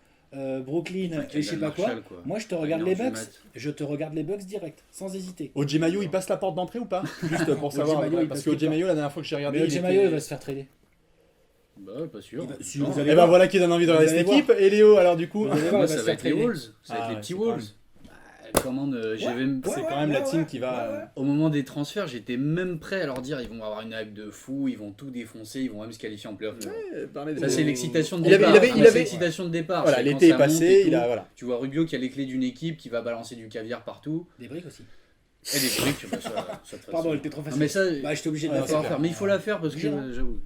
Speaker 3: Brooklyn et je sais pas quoi,
Speaker 4: Marshall, quoi.
Speaker 3: moi je te regarde
Speaker 4: 1h
Speaker 3: les
Speaker 4: du
Speaker 3: Bucks.
Speaker 4: mat.
Speaker 3: Je te regarde les Bucks direct, sans hésiter.
Speaker 2: OJ Mayo, il passe la porte d'entrée ou pas? Juste pour savoir.
Speaker 3: Mayo, il
Speaker 2: parce
Speaker 3: passe
Speaker 2: que OJ
Speaker 3: quelque
Speaker 2: Mayo, la dernière fois que j'ai regardé.
Speaker 3: Mais
Speaker 2: il
Speaker 3: OJ
Speaker 2: était-
Speaker 3: Mayo, il va se faire trader.
Speaker 4: Bah, pas sûr.
Speaker 3: Si
Speaker 4: Non.
Speaker 3: vous
Speaker 2: Et
Speaker 3: allez
Speaker 2: ben
Speaker 3: voir.
Speaker 2: voilà qui donne envie de regarder
Speaker 3: Vous
Speaker 2: cette
Speaker 3: allez
Speaker 2: équipe. Et Léo, alors du coup.
Speaker 3: Vous allez voir,
Speaker 4: Moi,
Speaker 3: il va
Speaker 4: ça
Speaker 3: se
Speaker 4: va
Speaker 3: faire
Speaker 4: être les
Speaker 3: trader.
Speaker 4: Wolves. Ça va
Speaker 2: Ah
Speaker 4: être les
Speaker 2: ouais,
Speaker 4: petits
Speaker 2: c'est
Speaker 4: Wolves. Bah, commande, j'avais même.
Speaker 2: C'est quand même la team qui va.
Speaker 4: Au moment des transferts, j'étais même prêt à leur dire ils vont avoir une hype de fou, ils vont tout défoncer, ils vont même se qualifier en playoff. Ça, c'est l'excitation de
Speaker 2: Il avait-
Speaker 4: départ.
Speaker 2: il avait-
Speaker 4: Ça,
Speaker 2: il
Speaker 4: c'est
Speaker 2: avait-
Speaker 4: l'excitation de départ.
Speaker 2: Voilà,
Speaker 4: C'est quand
Speaker 2: l'été est
Speaker 4: ça monte
Speaker 2: passé,
Speaker 4: et tout.
Speaker 2: il a. Voilà.
Speaker 4: Tu vois Rubio qui a les clés d'une équipe qui va balancer du caviar partout.
Speaker 3: Des briques aussi.
Speaker 4: Et des briques, bah, ça te
Speaker 3: Pardon, elle
Speaker 4: façon.
Speaker 3: était trop
Speaker 4: Non,
Speaker 3: facile.
Speaker 4: mais ça,
Speaker 3: Bah, j'étais obligé de
Speaker 2: Ouais,
Speaker 3: la
Speaker 2: c'est
Speaker 3: faire.
Speaker 2: clair.
Speaker 4: mais il faut la faire parce que
Speaker 3: Obligé, hein.
Speaker 4: j'avoue.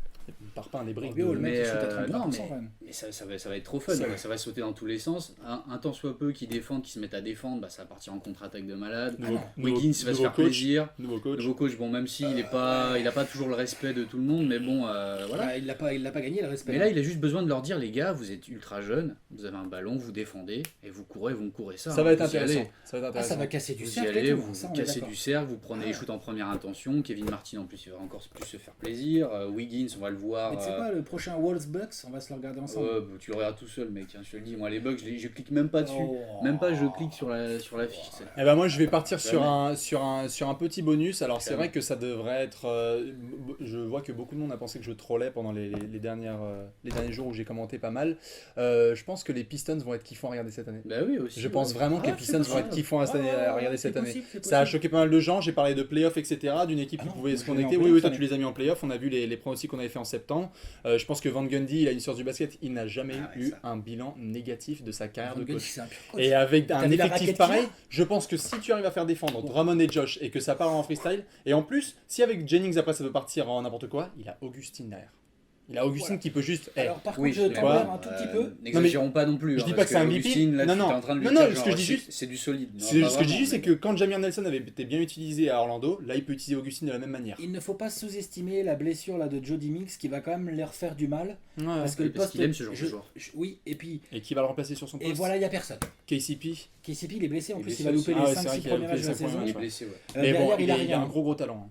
Speaker 2: Par pas un des briques.
Speaker 3: Rubio, le mec,
Speaker 4: Mais,
Speaker 3: il shoot à
Speaker 4: non,
Speaker 3: 33% quand même.
Speaker 4: Mais ça va être trop fun, ça va sauter dans tous les sens. Un tant soit peu qui défendent, qui se mettent à défendre, bah, ça va partir en contre-attaque de malade.
Speaker 2: Nouveau-
Speaker 4: Wiggins va se faire
Speaker 2: coach.
Speaker 4: plaisir.
Speaker 2: Nouveau coach.
Speaker 4: Nouveau coach, bon, même s'il il a pas toujours le respect de tout le monde, mais bon, voilà.
Speaker 3: Voilà, il l'a pas gagné le respect.
Speaker 4: Mais là, il a juste besoin de leur dire, les gars, vous êtes ultra jeunes, vous avez un ballon, vous défendez, et vous courez ça.
Speaker 2: Ça
Speaker 4: hein,
Speaker 2: va être
Speaker 4: vous y allez.
Speaker 2: intéressant. Ça va être
Speaker 3: Ah, ça
Speaker 2: intéressant.
Speaker 3: va casser du
Speaker 4: Vous y
Speaker 3: cercle
Speaker 4: allez,
Speaker 3: et tout.
Speaker 4: vous
Speaker 3: Ça, on est
Speaker 4: cassez
Speaker 3: d'accord.
Speaker 4: du cercle, vous prenez les shoots en première intention. Kevin Martin, en plus, il va encore plus se faire plaisir. Wiggins, on va le voir.
Speaker 3: Mais tu sais quoi, le prochain Wolves Bucks, on va se le regarder ensemble.
Speaker 4: Bah, tu le regardes tout seul, mec. hein, je te le dis, moi, les bugs, je clique même pas dessus.
Speaker 3: Oh.
Speaker 4: Même pas, je clique sur la fiche. tu sais.
Speaker 2: Eh ben moi je vais partir
Speaker 4: Jamais.
Speaker 2: sur un petit bonus. Alors c'est
Speaker 4: Jamais.
Speaker 2: vrai que ça devrait être. Je vois que beaucoup de monde a pensé que je trollais pendant les derniers jours où j'ai commenté pas mal. Je pense que les Pistons vont être kiffants à regarder cette année.
Speaker 4: Bah oui, aussi.
Speaker 2: Je pense
Speaker 4: ouais.
Speaker 2: vraiment que les
Speaker 3: Ah,
Speaker 2: Pistons
Speaker 3: c'est
Speaker 2: vont être
Speaker 3: possible.
Speaker 2: kiffants à regarder cette année.
Speaker 3: C'est
Speaker 2: Ça a
Speaker 3: possible.
Speaker 2: choqué pas mal de gens. J'ai parlé de playoffs, etc. D'une équipe
Speaker 3: Ah
Speaker 2: qui
Speaker 3: non,
Speaker 2: pouvait
Speaker 3: moi,
Speaker 2: se
Speaker 3: je l'ai mis en
Speaker 2: connecter. Oui,
Speaker 3: playoff,
Speaker 2: toi
Speaker 3: cette
Speaker 2: tu les as mis en playoff. On a vu les pronostics qu'on avait fait en septembre. Je pense que Van Gundy, il a une science du basket. Il n'a jamais
Speaker 4: Ah ouais,
Speaker 2: eu
Speaker 4: ça.
Speaker 2: un bilan négatif de sa carrière
Speaker 3: Van
Speaker 2: de
Speaker 3: Gundy,
Speaker 2: coach.
Speaker 3: c'est un pur coach.
Speaker 2: Et avec
Speaker 3: T'as
Speaker 2: un
Speaker 3: vu la
Speaker 2: effectif
Speaker 3: raquette
Speaker 2: pareil,
Speaker 3: qu'il a
Speaker 2: je pense que si tu arrives à faire défendre Drummond et Josh et que ça part en freestyle, et en plus, si avec Jennings après ça veut partir en n'importe quoi, il a Augustine derrière. Il a Augustine
Speaker 3: Voilà.
Speaker 2: qui peut juste.
Speaker 3: Alors par
Speaker 4: Oui,
Speaker 3: contre, je
Speaker 4: mais
Speaker 2: quoi
Speaker 3: tempère un tout petit peu.
Speaker 4: N'exagérons pas non plus.
Speaker 2: je
Speaker 4: hein,
Speaker 2: dis pas
Speaker 4: parce
Speaker 2: que c'est un MVP.
Speaker 4: Augustine, là,
Speaker 2: Non,
Speaker 4: tu
Speaker 2: non.
Speaker 4: es en train de lui
Speaker 2: Non,
Speaker 4: dire,
Speaker 2: non, ce
Speaker 4: genre,
Speaker 2: que je dis
Speaker 4: c'est-
Speaker 2: juste-
Speaker 4: c'est du solide. Non,
Speaker 2: Ce
Speaker 4: pas
Speaker 2: que je dis
Speaker 4: vraiment,
Speaker 2: juste, c'est
Speaker 4: mais-
Speaker 2: que quand Jameer Nelson avait été bien utilisé à Orlando, là il peut utiliser Augustine de la même manière.
Speaker 3: Il ne faut pas sous-estimer la blessure là de Jody Mix qui va quand même leur faire du mal. Parce que
Speaker 4: Oui,
Speaker 3: le
Speaker 4: parce
Speaker 3: poste.
Speaker 4: qu'il aime ce genre de joueur.
Speaker 3: Oui, et puis.
Speaker 2: Et qui va le remplacer sur son poste
Speaker 3: Et voilà, il n'y a personne.
Speaker 2: KCP.
Speaker 3: KCP, il est blessé. En
Speaker 4: Il est
Speaker 3: plus,
Speaker 4: blessé
Speaker 3: il va louper
Speaker 4: aussi.
Speaker 2: Ah
Speaker 3: les
Speaker 2: ouais, c'est
Speaker 3: 5-6
Speaker 2: vrai qu'il a
Speaker 3: premiers matchs de la
Speaker 2: loupé les
Speaker 3: saison.
Speaker 2: cinq
Speaker 4: Il est
Speaker 2: ouais.
Speaker 4: blessé, ouais.
Speaker 2: Mais bon,
Speaker 3: Derrière,
Speaker 2: il
Speaker 3: il a
Speaker 2: a
Speaker 3: rien.
Speaker 2: un gros talent.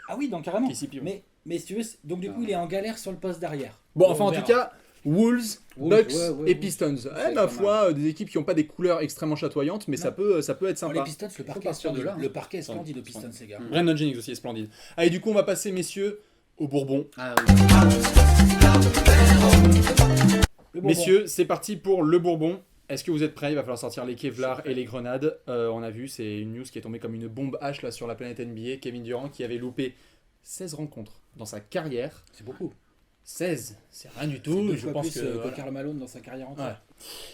Speaker 3: Ah oui, donc carrément.
Speaker 2: KCP, ouais.
Speaker 3: Mais si tu veux, donc du coup, il est en galère sur le poste d'arrière.
Speaker 2: Bon,
Speaker 3: On
Speaker 2: enfin en
Speaker 3: verra.
Speaker 2: tout cas, Wolves, Bucks
Speaker 4: ouais, ouais,
Speaker 2: et
Speaker 4: Wolves.
Speaker 2: Pistons.
Speaker 4: C'est
Speaker 2: Ma
Speaker 4: pas
Speaker 2: foi, des équipes qui n'ont pas des couleurs extrêmement chatoyantes, mais
Speaker 3: Non.
Speaker 2: ça peut être
Speaker 3: Bon, les
Speaker 2: sympa.
Speaker 3: Pistons, le parquet est
Speaker 4: partir de
Speaker 3: splendide.
Speaker 4: là, hein.
Speaker 3: Le parquet est
Speaker 2: Sans-
Speaker 3: splendide aux
Speaker 2: sans-
Speaker 3: Pistons, ces gars.
Speaker 2: Brandon Jennings aussi est splendide. Allez, du coup, on va passer, messieurs, au Bourbon.
Speaker 4: Ah oui.
Speaker 3: Le Bourbon.
Speaker 2: Messieurs, c'est parti pour le Bourbon. Est-ce que vous êtes prêts? Il va falloir sortir les Kevlar et les grenades. On a vu, c'est une news qui est tombée comme une bombe H là, sur la planète NBA. Kevin Durant qui avait loupé 16 rencontres dans sa carrière.
Speaker 3: C'est beaucoup.
Speaker 2: 16, c'est rien du
Speaker 3: C'est
Speaker 2: tout.
Speaker 3: deux
Speaker 2: Je
Speaker 3: fois
Speaker 2: pense
Speaker 3: plus
Speaker 2: que
Speaker 3: que
Speaker 2: voilà.
Speaker 3: Karl Malone dans sa carrière entière.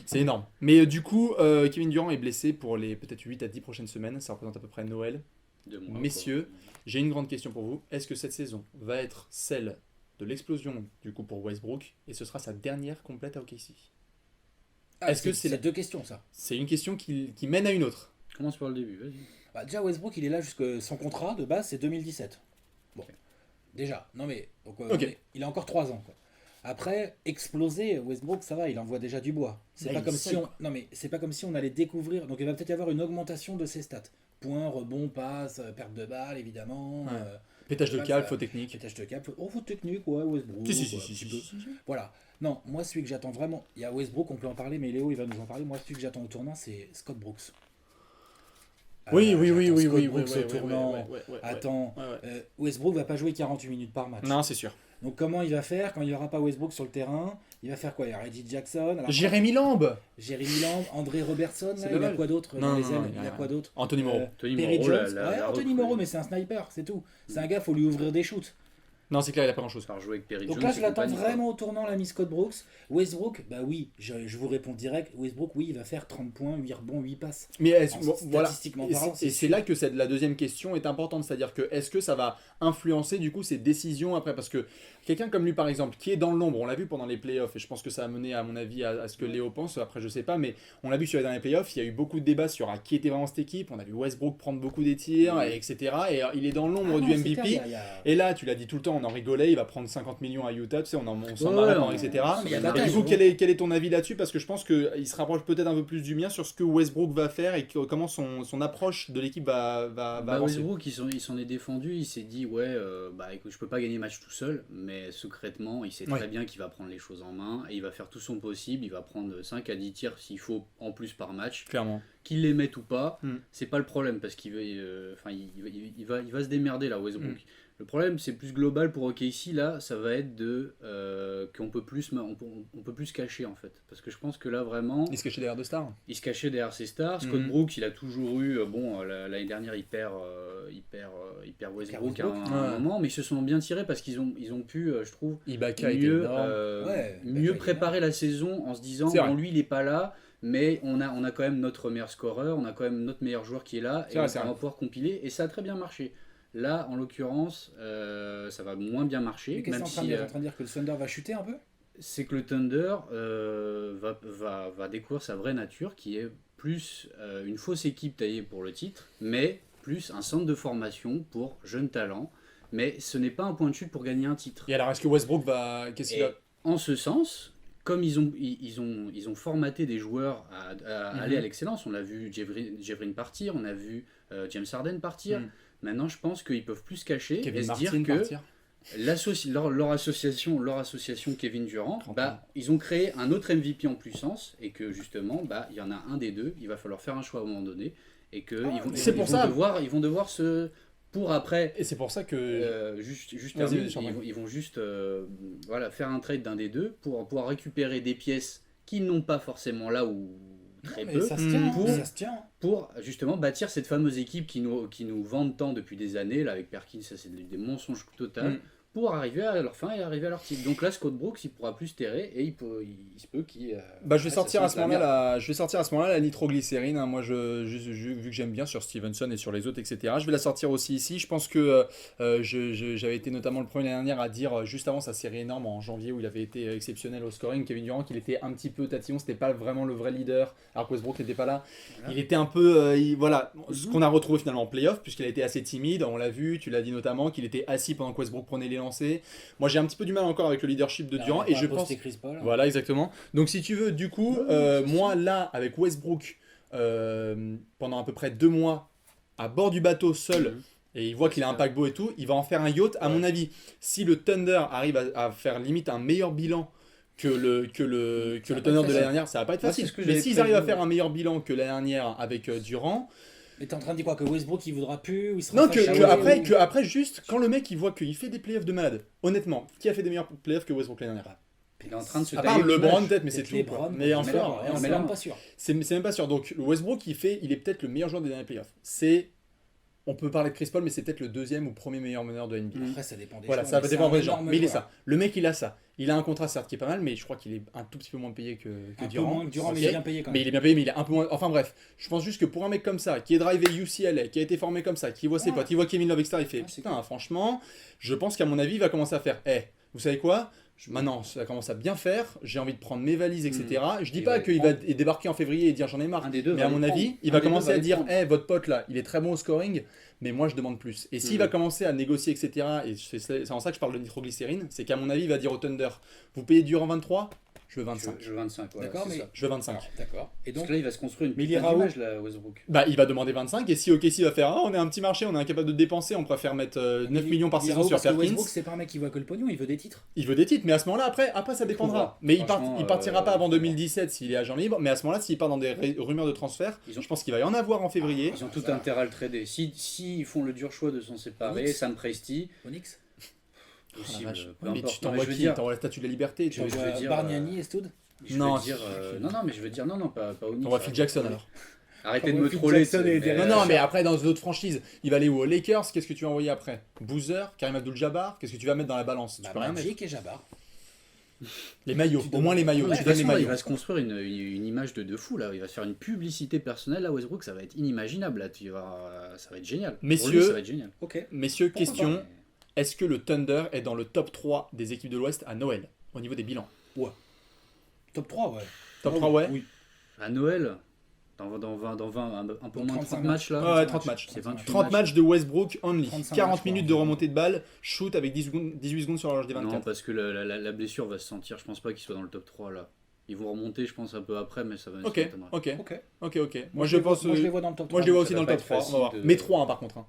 Speaker 2: C'est énorme. Mais du coup, Kevin Durant est blessé pour les peut-être 8 à 10 prochaines semaines. Ça représente à peu près Noël.
Speaker 4: 2 mois,
Speaker 2: Messieurs, j'ai une grande question pour vous. Est-ce que cette saison va être celle de l'explosion du coup pour Westbrook et ce sera sa dernière complète à OKC?
Speaker 3: Ah,
Speaker 2: Est-ce que c'est
Speaker 3: c'est
Speaker 2: la-
Speaker 3: deux questions ça.
Speaker 2: C'est une question qui mène à une autre.
Speaker 4: quoi. Commence par le début, vas-y.
Speaker 3: Bah, déjà Westbrook il est là jusque son contrat de base c'est 2017. Bon. Déjà, non mais donc,
Speaker 2: Ok.
Speaker 3: il a encore 3 ans quoi. Après, exploser, Westbrook, ça va, il envoie déjà du bois. C'est
Speaker 2: Là,
Speaker 3: pas
Speaker 2: il
Speaker 3: comme
Speaker 2: sait,
Speaker 3: si on,
Speaker 2: quoi.
Speaker 3: non mais c'est pas comme si on allait découvrir. Donc il va peut-être y avoir une augmentation de ses stats. Points, rebond, passe, perte de balle, évidemment.
Speaker 2: Ouais. Pétage de
Speaker 3: Ouais,
Speaker 2: câble,
Speaker 3: ça-
Speaker 2: faute technique.
Speaker 3: Pétage de câble. Oh, faut technique, ouais, Westbrook.
Speaker 2: Si, si,
Speaker 3: ouais,
Speaker 2: si,
Speaker 3: un
Speaker 2: si,
Speaker 3: petit
Speaker 2: si,
Speaker 3: peu.
Speaker 2: si.
Speaker 3: Voilà. Non, moi celui que j'attends vraiment, il y a Westbrook, on peut en parler, mais Léo il va nous en parler. Moi celui que j'attends au tournant, c'est Scott Brooks.
Speaker 2: Oui, oui,
Speaker 3: J'attends
Speaker 2: oui, oui,
Speaker 3: Scott
Speaker 2: oui,
Speaker 3: Brooks
Speaker 2: oui,
Speaker 3: au
Speaker 2: oui,
Speaker 3: tournant.
Speaker 2: ouais, ouais, ouais,
Speaker 3: Attends,
Speaker 2: ouais, ouais.
Speaker 3: Westbrook va pas jouer 48 minutes par match.
Speaker 2: Non, c'est sûr.
Speaker 3: Donc comment il va faire quand il n'y aura pas Westbrook sur le terrain? Il va faire quoi? Il y a Reggie Jackson, alors,
Speaker 2: Jérémy Lamb.
Speaker 3: Jérémy Lamb, André Robertson,
Speaker 2: C'est
Speaker 3: là,
Speaker 2: pas
Speaker 3: il a
Speaker 2: mal.
Speaker 3: quoi d'autre
Speaker 2: Non,
Speaker 3: dans les
Speaker 2: non,
Speaker 3: ailes?
Speaker 2: non, il y a
Speaker 3: Il a
Speaker 2: rien.
Speaker 3: quoi d'autre?
Speaker 2: Anthony Moreau.
Speaker 4: Anthony
Speaker 3: Perry
Speaker 4: Moreau,
Speaker 3: Jones.
Speaker 4: la
Speaker 3: Ouais, Anthony
Speaker 4: recrue.
Speaker 3: Moreau, mais c'est un sniper, c'est tout. C'est un gars, faut lui ouvrir des shoots.
Speaker 2: Non, c'est clair, il a pas grand-chose.
Speaker 4: Faire jouer avec Perry
Speaker 3: Donc
Speaker 4: Jones
Speaker 3: là,
Speaker 4: et
Speaker 3: je l'attends
Speaker 4: compagnie, quoi.
Speaker 3: vraiment au tournant, l'ami Scott Brooks. Westbrook, bah oui, je vous réponds direct. Westbrook, oui, il va faire 30 points, 8 rebonds, 8 passes.
Speaker 2: Mais voilà.
Speaker 3: Statistiquement
Speaker 2: Et
Speaker 3: parlant,
Speaker 2: c'est
Speaker 3: sûr.
Speaker 2: là que la deuxième question est importante, c'est-à-dire que est-ce que ça va influencer du coup ses décisions après, parce que quelqu'un comme lui par exemple qui est dans l'ombre, on l'a vu pendant les playoffs et je pense que ça a mené à mon avis à ce que Léo pense, après je sais pas, mais on l'a vu sur les derniers playoffs, il y a eu beaucoup de débats sur qui était vraiment cette équipe, on a vu Westbrook prendre beaucoup des tirs, etc. Et il est dans l'ombre
Speaker 3: Ah
Speaker 2: du
Speaker 3: non, c'est
Speaker 2: MVP.
Speaker 3: clair, il y a-
Speaker 2: Et là, tu l'as dit tout le temps, on en rigolait, il va prendre 50 millions à Utah, tu sais, on s'en
Speaker 4: Ouais,
Speaker 2: marrait,
Speaker 4: on-
Speaker 2: etc.
Speaker 3: mais il y a
Speaker 2: Et
Speaker 3: bataille,
Speaker 2: du coup,
Speaker 3: ouais.
Speaker 2: quel est ton avis là-dessus? Parce que je pense qu'il se rapproche peut-être un peu plus du mien sur ce que Westbrook va faire et comment son approche de l'équipe va
Speaker 4: Bah,
Speaker 2: avancer.
Speaker 4: Westbrook, il s'en est défendu, il s'est dit ouais, bah écoute, je peux pas gagner match tout seul, mais secrètement, il sait
Speaker 2: Ouais.
Speaker 4: très bien qu'il va prendre les choses en main et il va faire tout son possible, il va prendre 5 à 10 tirs s'il faut en plus par match,
Speaker 2: Clairement.
Speaker 4: qu'il les mette ou pas,
Speaker 2: Mm.
Speaker 4: c'est pas le problème parce qu'il va, il va se démerder là, Westbrook.
Speaker 2: Mm.
Speaker 4: Le problème, c'est plus global pour OKC là, ça va être qu'on peut plus, on peut plus se cacher en fait, parce que je pense que là vraiment.
Speaker 2: Il se cachait derrière deux stars.
Speaker 4: Il se cachait derrière ses stars. Scott
Speaker 2: Mhm.
Speaker 4: Brooks, il a toujours eu. L'année dernière, il perd Westbrook à un
Speaker 2: Ouais.
Speaker 4: moment, mais ils se sont bien tirés parce qu'ils ont pu, je trouve,
Speaker 2: Ibaka était
Speaker 4: mieux,
Speaker 2: énorme.
Speaker 3: Ouais,
Speaker 4: mieux
Speaker 3: Ibaka,
Speaker 4: préparer la saison en se disant
Speaker 2: C'est vrai.
Speaker 4: bon, lui, il n'est pas là, mais on a quand même notre meilleur scoreur, on a quand même notre meilleur joueur qui est là,
Speaker 2: C'est
Speaker 4: et
Speaker 2: vrai,
Speaker 4: on
Speaker 2: c'est
Speaker 4: va
Speaker 2: vrai.
Speaker 4: pouvoir compiler. Et ça a très bien marché. Là, en l'occurrence, ça va moins bien marcher,
Speaker 3: Mais qu'est-ce que
Speaker 4: même
Speaker 3: t'es en train de
Speaker 4: si.
Speaker 3: dire? T'es en train de dire que le Thunder va chuter un peu?
Speaker 4: C'est que le Thunder va découvrir sa vraie nature, qui est plus une fausse équipe taillée pour le titre, mais plus un centre de formation pour jeunes talents. Mais ce n'est pas un point de chute pour gagner un titre.
Speaker 2: Et alors, est-ce que Westbrook va. Qu'est-ce qu'il
Speaker 4: Et
Speaker 2: va.
Speaker 4: en ce sens, comme ils ont formaté des joueurs à aller à l'excellence, on a vu Jevrin partir, on a vu James Harden partir.
Speaker 2: Mhm.
Speaker 4: Maintenant, je pense qu'ils peuvent plus se cacher et
Speaker 2: Kevin
Speaker 4: se
Speaker 2: Martin
Speaker 4: dire que
Speaker 2: partir.
Speaker 4: leur association Kevin Durant,
Speaker 2: Grand
Speaker 4: bah, ils ont créé un autre MVP en puissance et que justement, bah, il y en a un des deux, il va falloir faire un choix à un moment donné et que
Speaker 2: c'est pour ça.
Speaker 4: ils vont devoir se pour après
Speaker 2: Et c'est pour ça que.
Speaker 4: juste
Speaker 2: Vas-y,
Speaker 4: terminer,
Speaker 2: vas-y, Jean-Marc.
Speaker 4: ils vont juste voilà, faire un trade d'un des deux pour pouvoir récupérer des pièces qu'ils n'ont pas forcément là ou très
Speaker 3: Mais
Speaker 4: peu
Speaker 3: ça se tient,
Speaker 2: Mhm.
Speaker 3: ça se tient.
Speaker 4: pour justement bâtir cette fameuse équipe qui nous vendent tant depuis des années, là avec Perkins, ça c'est des mensonges total,
Speaker 2: Mm.
Speaker 4: pour arriver à leur fin et arriver à leur titre. Donc là, Scott Brooks, il pourra plus se terrer et il se peut qu'il.
Speaker 2: Bah, je vais
Speaker 4: ça
Speaker 2: sortir à
Speaker 4: sente
Speaker 2: ce
Speaker 4: la
Speaker 2: moment-là la nitroglycérine. Hein. Moi, vu que j'aime bien sur Stevenson et sur les autres, etc. Je vais la sortir aussi ici. Je pense que j'avais été notamment le premier l'année dernière à dire juste avant sa série énorme en janvier où il avait été exceptionnel au scoring, Kevin Durant, qu'il était un petit peu tatillon. C'était pas vraiment le vrai leader. Alors que Westbrook n'était pas là.
Speaker 4: Voilà.
Speaker 2: Il était un peu, voilà, ce qu'on a retrouvé finalement en playoff puisqu'il a été assez timide. On l'a vu, tu l'as dit notamment, qu'il était assis pendant que Westbrook prenait les lancers. Moi, j'ai un petit peu du mal encore avec le leadership de Durant et je pense.
Speaker 3: Chris Paul.
Speaker 2: Voilà, exactement. Donc, si tu veux, du coup, moi, là, avec Westbrook, pendant à peu près 2 mois, à bord du bateau, seul, et il voit qu'il a un paquebot et tout, il va en faire un yacht. À mon avis, si le Thunder arrive à faire limite un meilleur bilan que le
Speaker 3: Ça va pas
Speaker 2: Thunder
Speaker 3: être
Speaker 2: de l'année
Speaker 3: facile.
Speaker 2: dernière, ça va pas être
Speaker 4: Moi, c'est
Speaker 2: facile.
Speaker 4: ce que
Speaker 2: Mais
Speaker 4: j'avais
Speaker 2: s'ils
Speaker 4: prévu.
Speaker 2: arrivent à faire un meilleur bilan que l'année dernière avec Durant,
Speaker 3: Mais t'es en train de dire quoi? Que Westbrook il voudra plus ou il sera
Speaker 2: non,
Speaker 3: fâché,
Speaker 2: que après, juste, quand le mec il voit qu'il fait des playoffs de malade, honnêtement, qui a fait des meilleurs playoffs que Westbrook l'année dernière?
Speaker 4: Il est en train de se
Speaker 2: À part
Speaker 4: tailler
Speaker 2: LeBron
Speaker 4: l'image.
Speaker 2: peut-être, mais c'est
Speaker 3: Peut-être
Speaker 2: tout.
Speaker 3: LeBron,
Speaker 2: quoi. Mais encore,
Speaker 3: d'accord,
Speaker 4: non,
Speaker 3: c'est
Speaker 4: mais
Speaker 3: même
Speaker 4: là,
Speaker 3: pas sûr.
Speaker 2: c'est même pas sûr. Donc Westbrook, il est peut-être le meilleur joueur des derniers playoffs. On peut parler de Chris Paul, mais c'est peut-être le deuxième ou premier meilleur meneur de NBA.
Speaker 3: Après, ça dépend des
Speaker 2: Voilà,
Speaker 3: joueurs,
Speaker 2: ça
Speaker 3: mais
Speaker 2: va
Speaker 3: c'est
Speaker 2: dépendre
Speaker 3: un
Speaker 2: des gens.
Speaker 3: énorme
Speaker 2: Mais il est
Speaker 3: joueur.
Speaker 2: ça. Le mec, il a ça. Il a un contrat certes qui est pas mal, mais je crois qu'il est un tout petit peu moins payé que
Speaker 3: Un peu
Speaker 2: Durant.
Speaker 3: moins que Durant, mais
Speaker 2: Ok.
Speaker 3: il est bien payé quand
Speaker 2: Mais
Speaker 3: même.
Speaker 2: il est bien payé, mais il est un peu moins. Enfin bref, je pense juste que pour un mec comme ça, qui est drivé UCLA, qui a été formé comme ça, qui voit ses
Speaker 3: Ouais.
Speaker 2: potes, il voit Kevin Love, etc., il fait
Speaker 4: Ouais, c'est
Speaker 2: putain, franchement, je pense qu'à mon avis, il va commencer à faire vous savez quoi, maintenant ça commence à bien faire, j'ai envie de prendre mes valises, etc. Je dis
Speaker 4: Il
Speaker 2: pas
Speaker 4: va
Speaker 2: qu'il
Speaker 4: le
Speaker 2: va débarquer en février et dire j'en ai marre.
Speaker 4: Un des deux
Speaker 2: Mais
Speaker 4: va
Speaker 2: à
Speaker 4: le
Speaker 2: mon
Speaker 4: prendre.
Speaker 2: avis, il
Speaker 4: Un
Speaker 2: va
Speaker 4: des deux
Speaker 2: commencer
Speaker 4: va
Speaker 2: à
Speaker 4: le
Speaker 2: dire
Speaker 4: prendre.
Speaker 2: votre pote là, il est très bon au scoring, mais moi je demande plus. Et s'il va commencer à négocier, etc., et c'est en ça que je parle de nitroglycérine, c'est qu'à mon avis, il va dire au Thunder vous payez Durant 23, je veux 25.
Speaker 4: Je veux 25, voilà,
Speaker 3: D'accord,
Speaker 4: c'est
Speaker 3: mais-
Speaker 4: ça.
Speaker 2: Je veux 25.
Speaker 3: Alors, d'accord. Et
Speaker 4: Parce
Speaker 3: donc,
Speaker 4: que là, il va se construire une
Speaker 3: Mais il
Speaker 4: putain
Speaker 3: ira où
Speaker 4: d'image, là, Westbrook.
Speaker 2: Bah, il va demander 25, et si OKC va faire ah, on est un petit marché, on est incapable de dépenser, on préfère mettre 9 millions par saison sur
Speaker 3: parce que
Speaker 2: Perkins.
Speaker 3: Westbrook, c'est pas un mec qui voit que le pognon, il veut des titres.
Speaker 2: Il veut des titres, mais à ce moment-là, après ça dépendra.
Speaker 4: trouvera.
Speaker 2: Mais
Speaker 4: Franchement,
Speaker 2: il partira pas avant
Speaker 4: il trouvera.
Speaker 2: 2017 s'il est agent libre, mais à ce moment-là, s'il part dans des rumeurs de transfert,
Speaker 4: Ils ont-
Speaker 2: je pense qu'il va y en avoir en février.
Speaker 4: Ils ont tout intérêt à le trader. Si ils font le dur choix de s'en séparer,
Speaker 3: Onyx.
Speaker 4: Sam Presti,
Speaker 3: Onyx.
Speaker 4: possible,
Speaker 2: vache.
Speaker 4: peu
Speaker 2: Mais
Speaker 4: importe.
Speaker 2: tu
Speaker 4: Non,
Speaker 2: t'envoies
Speaker 4: je veux
Speaker 2: qui
Speaker 4: dire-
Speaker 2: T'envoies la statue de la liberté tu
Speaker 4: Je veux
Speaker 3: T'envoies
Speaker 4: dire,
Speaker 3: Bargnani et Stud.
Speaker 4: Je
Speaker 2: Non,
Speaker 4: veux dire, non, mais je veux dire, non, pas Onyx.
Speaker 2: T'envoies Phil Jackson alors.
Speaker 4: Arrêtez de
Speaker 3: T'envoies
Speaker 4: me
Speaker 3: Phil
Speaker 4: troller.
Speaker 3: Jackson et
Speaker 4: mais-
Speaker 3: Derek
Speaker 2: Non, mais après, dans d'autres franchises, il va aller où aux Lakers, qu'est-ce que tu vas envoyer après Boozer, Karim Abdul-Jabbar, qu'est-ce que tu vas mettre dans la balance Tu peux rien mettre.
Speaker 3: Magic et Jabbar.
Speaker 2: Les maillots, au moins les maillots,
Speaker 4: De
Speaker 2: tu
Speaker 4: toute
Speaker 2: donnes les
Speaker 4: façon, il
Speaker 2: maillots.
Speaker 4: va se construire une image de fou là. Il va se faire une publicité personnelle là, Westbrook, ça va être inimaginable là. Ça va être génial. Pour lui,
Speaker 2: Messieurs,
Speaker 4: ça va être génial.
Speaker 3: Ok.
Speaker 2: Messieurs,
Speaker 3: Pourquoi
Speaker 2: question, est-ce que le Thunder est dans le top 3 des équipes de l'Ouest à Noël, au niveau des bilans
Speaker 3: Top 3, ouais.
Speaker 2: Top
Speaker 3: Ah
Speaker 2: 3, ouais.
Speaker 3: Oui.
Speaker 4: À Noël, dans 20, un peu moins de
Speaker 3: 35
Speaker 4: 30 matchs là.
Speaker 2: Ouais, 30 matchs.
Speaker 4: C'est 28
Speaker 2: 30 matchs de Westbrook only.
Speaker 3: 35
Speaker 2: 40
Speaker 3: matchs,
Speaker 2: minutes
Speaker 3: quoi.
Speaker 2: de remontée de balle, shoot avec 18 secondes sur l'horloge des
Speaker 4: Non,
Speaker 2: 24.
Speaker 4: parce que la blessure va se sentir. Je pense pas qu'il soit dans le top 3 là. Ils vont remonter, je pense, un peu après, mais ça va.
Speaker 2: Ok,
Speaker 4: ça m'étonnerait.
Speaker 2: ok,
Speaker 3: Ok.
Speaker 2: ok. Moi je pense.
Speaker 3: Moi, je les vois dans le top 3.
Speaker 2: Moi je les vois
Speaker 4: ça
Speaker 2: aussi
Speaker 4: va
Speaker 2: dans le
Speaker 4: pas
Speaker 2: top
Speaker 4: être
Speaker 2: 3. On
Speaker 4: facile
Speaker 2: va voir.
Speaker 4: de-
Speaker 2: Mais 3 par contre. Hein.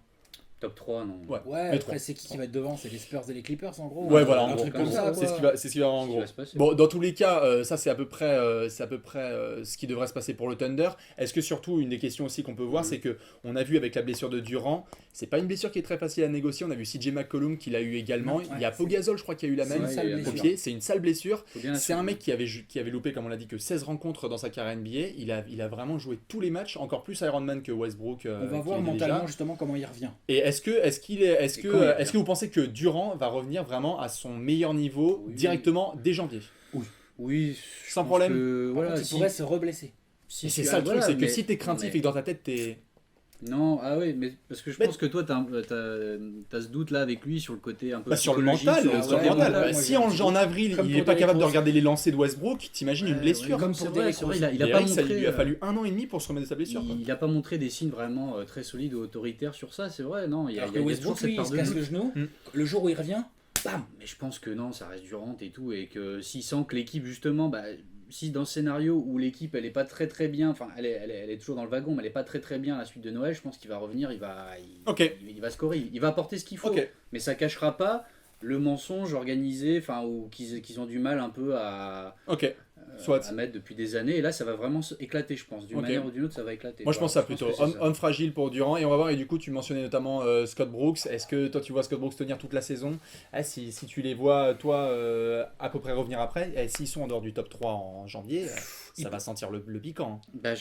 Speaker 4: Top 3, non.
Speaker 2: Ouais.
Speaker 3: Ouais,
Speaker 2: Mais
Speaker 3: après, c'est qui va être devant? C'est les Spurs et les Clippers en gros?
Speaker 2: Ouais, voilà, en
Speaker 3: un
Speaker 2: gros.
Speaker 3: truc comme ça.
Speaker 2: C'est ce
Speaker 3: quoi.
Speaker 2: qui va avoir en
Speaker 4: Ce qui
Speaker 2: gros.
Speaker 4: va se passer.
Speaker 2: Bon, dans tous les cas, ça c'est à peu près, ce qui devrait se passer pour le Thunder. Est-ce que surtout une des questions aussi qu'on peut voir, c'est que on a vu avec la blessure de Durant, c'est pas une blessure qui est très facile à négocier. On a vu CJ McCollum qui l'a eu également.
Speaker 3: Ouais,
Speaker 2: Il y a Pogazol, je crois, qui a eu la
Speaker 3: C'est
Speaker 2: même
Speaker 3: une sale
Speaker 4: il y a-
Speaker 2: au
Speaker 3: blessure.
Speaker 2: pied. C'est une sale blessure.
Speaker 4: Faut bien
Speaker 2: C'est un
Speaker 4: assumer.
Speaker 2: mec qui avait loupé, comme on l'a dit, que 16 rencontres dans sa carrière NBA. Il a vraiment joué tous les matchs, encore plus Ironman que Westbrook.
Speaker 3: On va
Speaker 2: qui
Speaker 3: voir
Speaker 2: l'était
Speaker 3: mentalement
Speaker 2: déjà.
Speaker 3: justement comment il revient.
Speaker 2: Et est-ce
Speaker 4: Et quand il revient.
Speaker 2: que vous pensez que Durant va revenir vraiment à son meilleur niveau
Speaker 4: Oui.
Speaker 2: directement dès janvier?
Speaker 4: Oui, je
Speaker 2: Sans
Speaker 4: pense
Speaker 2: problème.
Speaker 4: que,
Speaker 3: Par
Speaker 4: voilà,
Speaker 3: contre, il
Speaker 4: si-
Speaker 3: pourrait se reblesser.
Speaker 4: si
Speaker 2: Et c'est
Speaker 4: tu-
Speaker 2: ça le truc,
Speaker 4: voilà,
Speaker 2: c'est que
Speaker 4: mais-
Speaker 2: si t'es craintif
Speaker 4: mais-
Speaker 2: et que dans ta tête t'es.
Speaker 4: Non, ah oui, mais parce que je
Speaker 2: Mais-
Speaker 4: pense que toi, t'as ce doute là avec lui sur le côté un peu.
Speaker 2: Bah, sur le
Speaker 4: psychologique,
Speaker 2: mental,
Speaker 4: sur
Speaker 3: ouais,
Speaker 2: sur le
Speaker 3: ouais,
Speaker 2: mental.
Speaker 3: ouais,
Speaker 2: Bah,
Speaker 3: moi,
Speaker 2: si
Speaker 3: j'ai un
Speaker 2: en,
Speaker 3: petit
Speaker 2: en
Speaker 3: doute.
Speaker 2: avril
Speaker 3: Comme
Speaker 2: il
Speaker 3: pour
Speaker 2: est pas
Speaker 3: Derrick
Speaker 2: capable de
Speaker 3: Rose.
Speaker 2: regarder les lancers de Westbrook, t'imagines une
Speaker 4: Ouais,
Speaker 2: blessure.
Speaker 4: comme
Speaker 3: pour
Speaker 4: c'est
Speaker 3: Derrick
Speaker 4: vrai, c'est vrai,
Speaker 3: Rose.
Speaker 4: il a
Speaker 2: Et
Speaker 4: pas
Speaker 2: Derrick, ça
Speaker 4: montré.
Speaker 2: lui a fallu 1 an et demi pour se remettre de sa blessure. quoi.
Speaker 4: Il n'a pas montré des signes vraiment très solides ou autoritaires sur ça, c'est vrai, non. Il y a,
Speaker 3: Alors
Speaker 4: il y
Speaker 3: que
Speaker 4: a toujours
Speaker 3: Westbrook,
Speaker 4: cette
Speaker 3: lui, il
Speaker 4: part
Speaker 3: se
Speaker 4: de
Speaker 3: casse
Speaker 4: doute.
Speaker 3: le genou.
Speaker 2: Mm.
Speaker 3: Le jour où il revient, bam.
Speaker 4: Mais je pense que non, ça reste Durant et tout, et que s'il sent que l'équipe, justement, bah, si dans le scénario où l'équipe elle est pas très très bien, enfin elle est toujours dans le wagon, mais elle est pas très très bien à la suite de Noël, je pense qu'il va revenir,
Speaker 2: Ok.
Speaker 4: il va scorer, il va apporter ce qu'il faut,
Speaker 2: Ok.
Speaker 4: mais ça cachera pas le mensonge organisé, enfin ou qu'ils ont du mal un peu
Speaker 2: Ok. Soit.
Speaker 4: à mettre depuis des années, et là ça va vraiment éclater, je pense, d'une
Speaker 2: Ok.
Speaker 4: manière ou d'une autre, ça va éclater.
Speaker 2: Moi je pense ça
Speaker 4: Voilà,
Speaker 2: plutôt.
Speaker 4: que c'est ça.
Speaker 2: Homme fragile pour Durant. Et on va voir. Et du coup, tu mentionnais notamment Scott Brooks. Est-ce que toi tu vois Scott Brooks tenir toute la saison? Si tu les vois, toi, à peu près revenir après, et s'ils sont en dehors du top 3 en janvier, ça va sentir le piquant. hein.
Speaker 4: Bah, ouais,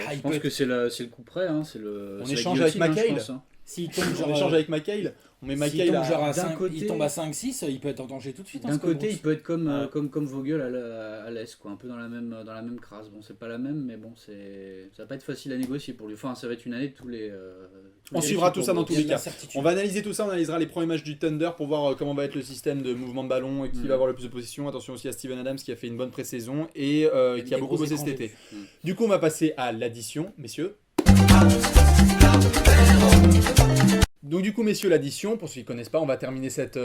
Speaker 3: Ah, il
Speaker 4: je pense
Speaker 3: peut
Speaker 4: que c'est le coup près, hein, c'est le.
Speaker 2: On
Speaker 4: c'est la
Speaker 2: échange avec
Speaker 4: guillotine, hein, je
Speaker 2: McHale.
Speaker 4: pense, hein.
Speaker 3: S'il tombe
Speaker 2: On
Speaker 3: genre,
Speaker 2: échange avec McHale. On met
Speaker 3: s'il
Speaker 2: McHale
Speaker 3: tombe
Speaker 2: à.
Speaker 3: genre à
Speaker 4: d'un
Speaker 3: 5,
Speaker 4: côté-
Speaker 3: il tombe à 5-6, il peut être en danger tout de suite. hein,
Speaker 4: D'un
Speaker 3: Scott
Speaker 4: côté,
Speaker 3: Brooks.
Speaker 4: il peut être comme,
Speaker 2: Ouais.
Speaker 4: comme Vogel à l'Est, quoi, un peu dans la même crasse. Bon, c'est pas la même, mais bon, ça va pas être facile à négocier pour lui. Enfin, ça va être une année de tous les. tous
Speaker 2: On
Speaker 4: les
Speaker 2: suivra
Speaker 4: défis
Speaker 2: tout
Speaker 4: pour
Speaker 2: ça dans
Speaker 4: Brooks.
Speaker 2: tous
Speaker 3: Il y a
Speaker 2: les
Speaker 3: de la
Speaker 2: cas.
Speaker 3: certitude.
Speaker 2: On va analyser tout ça, on analysera les premiers matchs du Thunder pour voir comment va être le système de mouvement de ballon et qui va avoir le plus de position. Attention aussi à Steven Adams qui a fait une bonne pré-saison et qui a
Speaker 3: Des
Speaker 2: beaucoup
Speaker 3: gros
Speaker 2: bossé cet
Speaker 3: écrans
Speaker 2: été.
Speaker 4: Mm.
Speaker 2: Du coup, on va passer à l'addition, messieurs. Donc du coup, messieurs, l'addition, pour ceux qui ne connaissent pas, on va terminer cet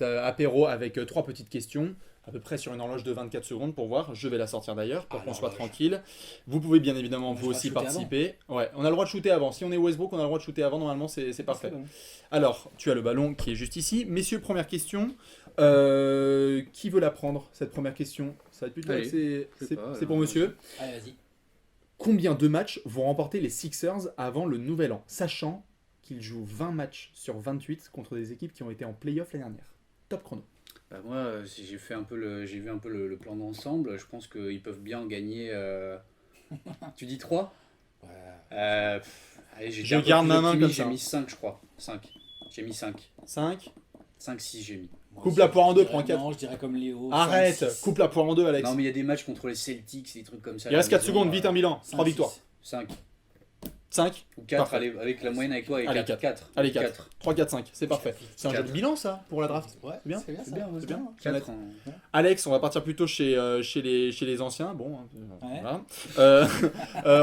Speaker 2: apéro avec 3 petites questions, à peu près sur une horloge de 24 secondes pour voir. Je vais la sortir d'ailleurs, pour
Speaker 3: Ah,
Speaker 2: qu'on soit
Speaker 3: l'horloge.
Speaker 2: tranquille. Vous pouvez bien évidemment
Speaker 3: On a
Speaker 2: vous
Speaker 3: le droit
Speaker 2: aussi
Speaker 3: de shooter
Speaker 2: participer. Ouais, on a le droit de shooter avant. Si on est Westbrook, on a le droit de shooter avant. Normalement, c'est parfait.
Speaker 3: C'est bon.
Speaker 2: Alors, tu as le ballon qui est juste ici. Messieurs, première question. Qui veut la prendre, cette première question? Ça va être plutôt
Speaker 4: Allez,
Speaker 2: c'est
Speaker 4: je sais pas,
Speaker 2: c'est pour
Speaker 4: alors,
Speaker 2: monsieur.
Speaker 3: Allez, vas-y.
Speaker 2: Combien de matchs vont remporter les Sixers avant le nouvel an, sachant qu'ils jouent 20 matchs sur 28 contre des équipes qui ont été en playoff l'année dernière? Top chrono.
Speaker 4: Bah, moi, si j'ai vu un peu le plan d'ensemble. Je pense qu'ils peuvent bien gagner. Tu dis 3?
Speaker 3: Ouais.
Speaker 4: Allez, j'ai
Speaker 2: Je
Speaker 4: été un peu
Speaker 2: garde
Speaker 4: plus
Speaker 2: ma main
Speaker 4: optimiste,
Speaker 2: comme ça.
Speaker 4: J'ai mis 5, je crois. 5. J'ai mis 5.
Speaker 2: 5.
Speaker 4: 5-6, j'ai mis.
Speaker 3: Moi
Speaker 2: Coupe
Speaker 3: aussi,
Speaker 2: la poire en
Speaker 3: je
Speaker 2: deux,
Speaker 3: dirais-
Speaker 2: prends 4.
Speaker 3: Non, je dirais comme Léo.
Speaker 2: Arrête,
Speaker 3: 5-6.
Speaker 2: coupe la poire en deux, Alex.
Speaker 4: Non, mais il y a des matchs contre les Celtics, des trucs comme ça.
Speaker 2: Il reste 4 secondes,
Speaker 3: maison,
Speaker 2: vite un bilan. 3
Speaker 3: 5-6.
Speaker 2: victoires.
Speaker 4: 5.
Speaker 2: 5.
Speaker 4: Ou 4,
Speaker 2: Parfait.
Speaker 4: allez, avec la moyenne avec toi,
Speaker 2: Allez,
Speaker 4: 4. 4.
Speaker 2: Allez, 4. 3, 4, 5, c'est parfait. C'est un joli
Speaker 4: 4.
Speaker 2: bilan ça pour la draft.
Speaker 3: Ouais,
Speaker 2: C'est bien.
Speaker 3: c'est bien,
Speaker 4: C'est
Speaker 3: ça.
Speaker 4: bien,
Speaker 2: C'est bien.
Speaker 4: 4
Speaker 2: Alex, on va partir plutôt chez les anciens. Bon,
Speaker 3: Ouais.
Speaker 2: voilà.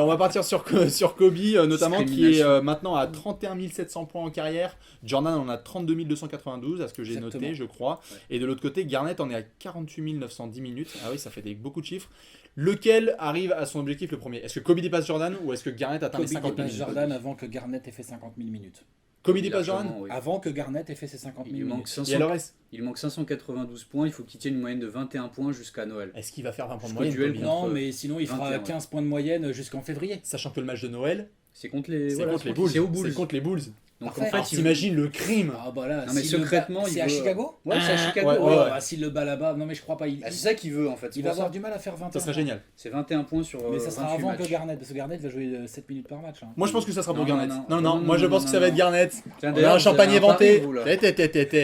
Speaker 2: On va partir sur Kobe, notamment, qui est
Speaker 4: Discrimination.
Speaker 2: maintenant à 31 700 points en carrière. Jordan en a 32 292, à ce que j'ai
Speaker 3: Exactement.
Speaker 2: noté, je crois.
Speaker 4: Ouais.
Speaker 2: Et de l'autre côté, Garnett en est à 48 910 minutes. Ah oui, ça fait beaucoup de chiffres. Lequel arrive à son objectif le premier? Est-ce que Kobe dépasse Jordan ou est-ce que Garnett atteint les
Speaker 3: Kobe
Speaker 2: 50 000
Speaker 3: dépasse
Speaker 2: minutes?
Speaker 3: Jordan avant que Garnett ait fait 50 000 minutes.
Speaker 2: Kobe dépasse Jordan?
Speaker 4: Largement, oui.
Speaker 3: Avant que Garnett ait fait ses 50 000
Speaker 4: Il manque,
Speaker 3: minutes.
Speaker 4: 500
Speaker 2: Et alors, est-ce
Speaker 4: il manque 592 points, il faut qu'il tienne une moyenne de 21 points jusqu'à Noël.
Speaker 2: qu'il va faire 20 points de
Speaker 4: Jusqu'au
Speaker 2: moyenne
Speaker 4: duel
Speaker 2: Kobe
Speaker 4: contre-
Speaker 3: Non, mais sinon il fera
Speaker 4: 21,
Speaker 3: 15 points de moyenne jusqu'en février.
Speaker 2: Sachant que le match de Noël,
Speaker 4: C'est contre les,
Speaker 2: c'est
Speaker 4: voilà,
Speaker 2: contre les
Speaker 4: c'est
Speaker 2: Bulls.
Speaker 4: C'est aux Bulls.
Speaker 2: C'est contre les Bulls.
Speaker 4: Donc
Speaker 3: Parfait.
Speaker 4: en
Speaker 2: Alors
Speaker 4: fait, il
Speaker 2: t'imagines le crime.
Speaker 3: Ah bah là,
Speaker 4: Non, mais
Speaker 3: s'il le
Speaker 4: secrètement,
Speaker 3: bat-
Speaker 4: il
Speaker 3: c'est à
Speaker 4: veut-
Speaker 3: Chicago.
Speaker 4: Ouais, c'est à Chicago.
Speaker 2: ouais,
Speaker 3: Ouais,
Speaker 2: ouais.
Speaker 3: bah, s'il le bat là-bas, non mais je crois pas.
Speaker 4: Ah, c'est ça qu'il veut en fait. c'est
Speaker 3: Il va
Speaker 4: pour ça.
Speaker 3: avoir du mal à faire 21.
Speaker 2: Ça serait génial.
Speaker 4: C'est 21 points sur
Speaker 3: Mais ça sera
Speaker 4: 28
Speaker 3: avant
Speaker 4: matchs.
Speaker 3: que Garnett, parce que Garnett va jouer 7 minutes par match. Hein.
Speaker 2: Moi je pense que ça sera pour
Speaker 4: Non,
Speaker 2: Garnett.
Speaker 4: non,
Speaker 2: Non,
Speaker 4: non.
Speaker 2: non, moi je pense que ça va être Garnett.
Speaker 4: Tiens,
Speaker 2: On a
Speaker 4: d'ailleurs,
Speaker 2: un
Speaker 4: vous
Speaker 2: champagne
Speaker 4: avez un pari,
Speaker 2: éventé.
Speaker 4: vous, là.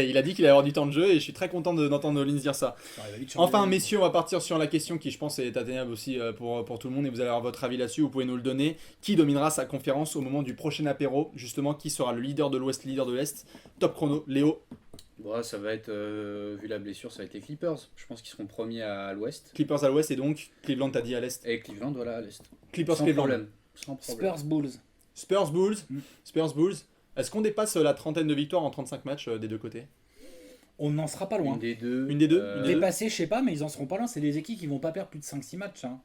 Speaker 2: Il a dit qu'il allait avoir du temps de jeu et je suis très content d'entendre Lins dire ça.
Speaker 3: Alors, il va vite changer
Speaker 2: Enfin,
Speaker 3: de-
Speaker 2: messieurs, on va partir sur la question qui, je pense, est atteignable aussi pour tout le monde et vous allez avoir votre avis là-dessus. Vous pouvez nous le donner. Qui dominera sa conférence au moment du prochain apéro? Justement, qui sera le leader de l'Ouest, leader de l'Est? Top chrono, Léo.
Speaker 4: Bon, ça va être, vu la blessure, ça va être les Clippers. Je pense qu'ils seront premiers à l'ouest.
Speaker 2: Clippers à l'Ouest et donc Cleveland, t'as dit à l'Est.
Speaker 4: Et Cleveland, voilà, à l'est.
Speaker 2: Clippers,
Speaker 4: Sans
Speaker 2: Cleveland.
Speaker 4: problème. Sans problème.
Speaker 3: Spurs Bulls.
Speaker 2: Spurs, Bulls.
Speaker 3: Mm.
Speaker 2: Spurs, Bulls. Est-ce qu'on dépasse la trentaine de victoires en 35 matchs des deux côtés?
Speaker 3: On n'en sera pas loin.
Speaker 4: Une des deux.
Speaker 2: Une des deux
Speaker 4: euh,
Speaker 2: Une des deux.
Speaker 3: Dépassé, je sais pas, mais ils en seront pas loin. C'est des équipes qui vont pas perdre plus de 5-6 matchs hein,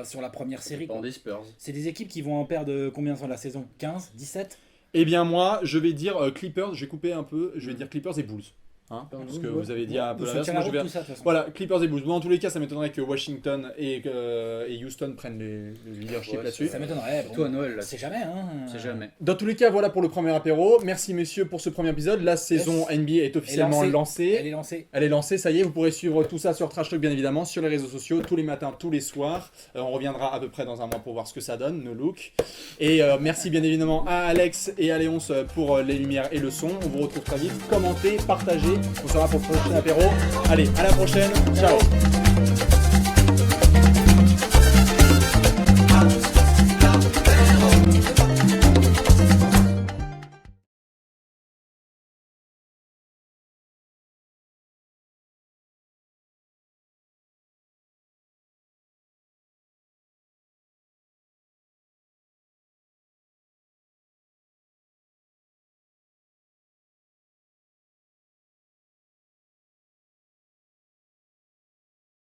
Speaker 3: sur la première série.
Speaker 4: dépend
Speaker 3: quoi.
Speaker 4: des Spurs.
Speaker 3: C'est des équipes qui vont en perdre combien sur la saison? 15, 17?
Speaker 2: Eh bien, moi, je vais dire Clippers. Je vais couper un peu. Je vais dire Clippers et Bulls. Hein, parce que
Speaker 4: ouais.
Speaker 2: vous avez dit un peu
Speaker 3: Nous
Speaker 2: l'inverse.
Speaker 3: soutient la
Speaker 2: Moi, je
Speaker 3: route,
Speaker 2: vais-
Speaker 3: tout ça, de toute façon.
Speaker 2: Voilà, Clippers et Bulls. Bon, dans tous les cas, ça m'étonnerait que Washington et Houston prennent le leadership
Speaker 4: Ouais,
Speaker 2: là-dessus.
Speaker 3: Ça m'étonnerait.
Speaker 4: Surtout à Noël, là.
Speaker 3: C'est jamais, hein.
Speaker 4: C'est jamais.
Speaker 2: Dans tous les cas, voilà pour le premier apéro. Merci messieurs pour ce premier épisode. La saison NBA est officiellement lancée.
Speaker 3: Elle est lancée.
Speaker 2: Elle est lancée, ça y est, vous pourrez suivre tout ça sur Trash Talk bien évidemment, sur les réseaux sociaux, tous les matins, tous les soirs. On reviendra à peu près dans un mois pour voir ce que ça donne, nos looks. Et merci bien évidemment à Alex et à Léonce pour les lumières et le son. On vous retrouve très vite. Commentez, partagez. On sera pour le prochain apéro. Allez, à la prochaine. Ciao.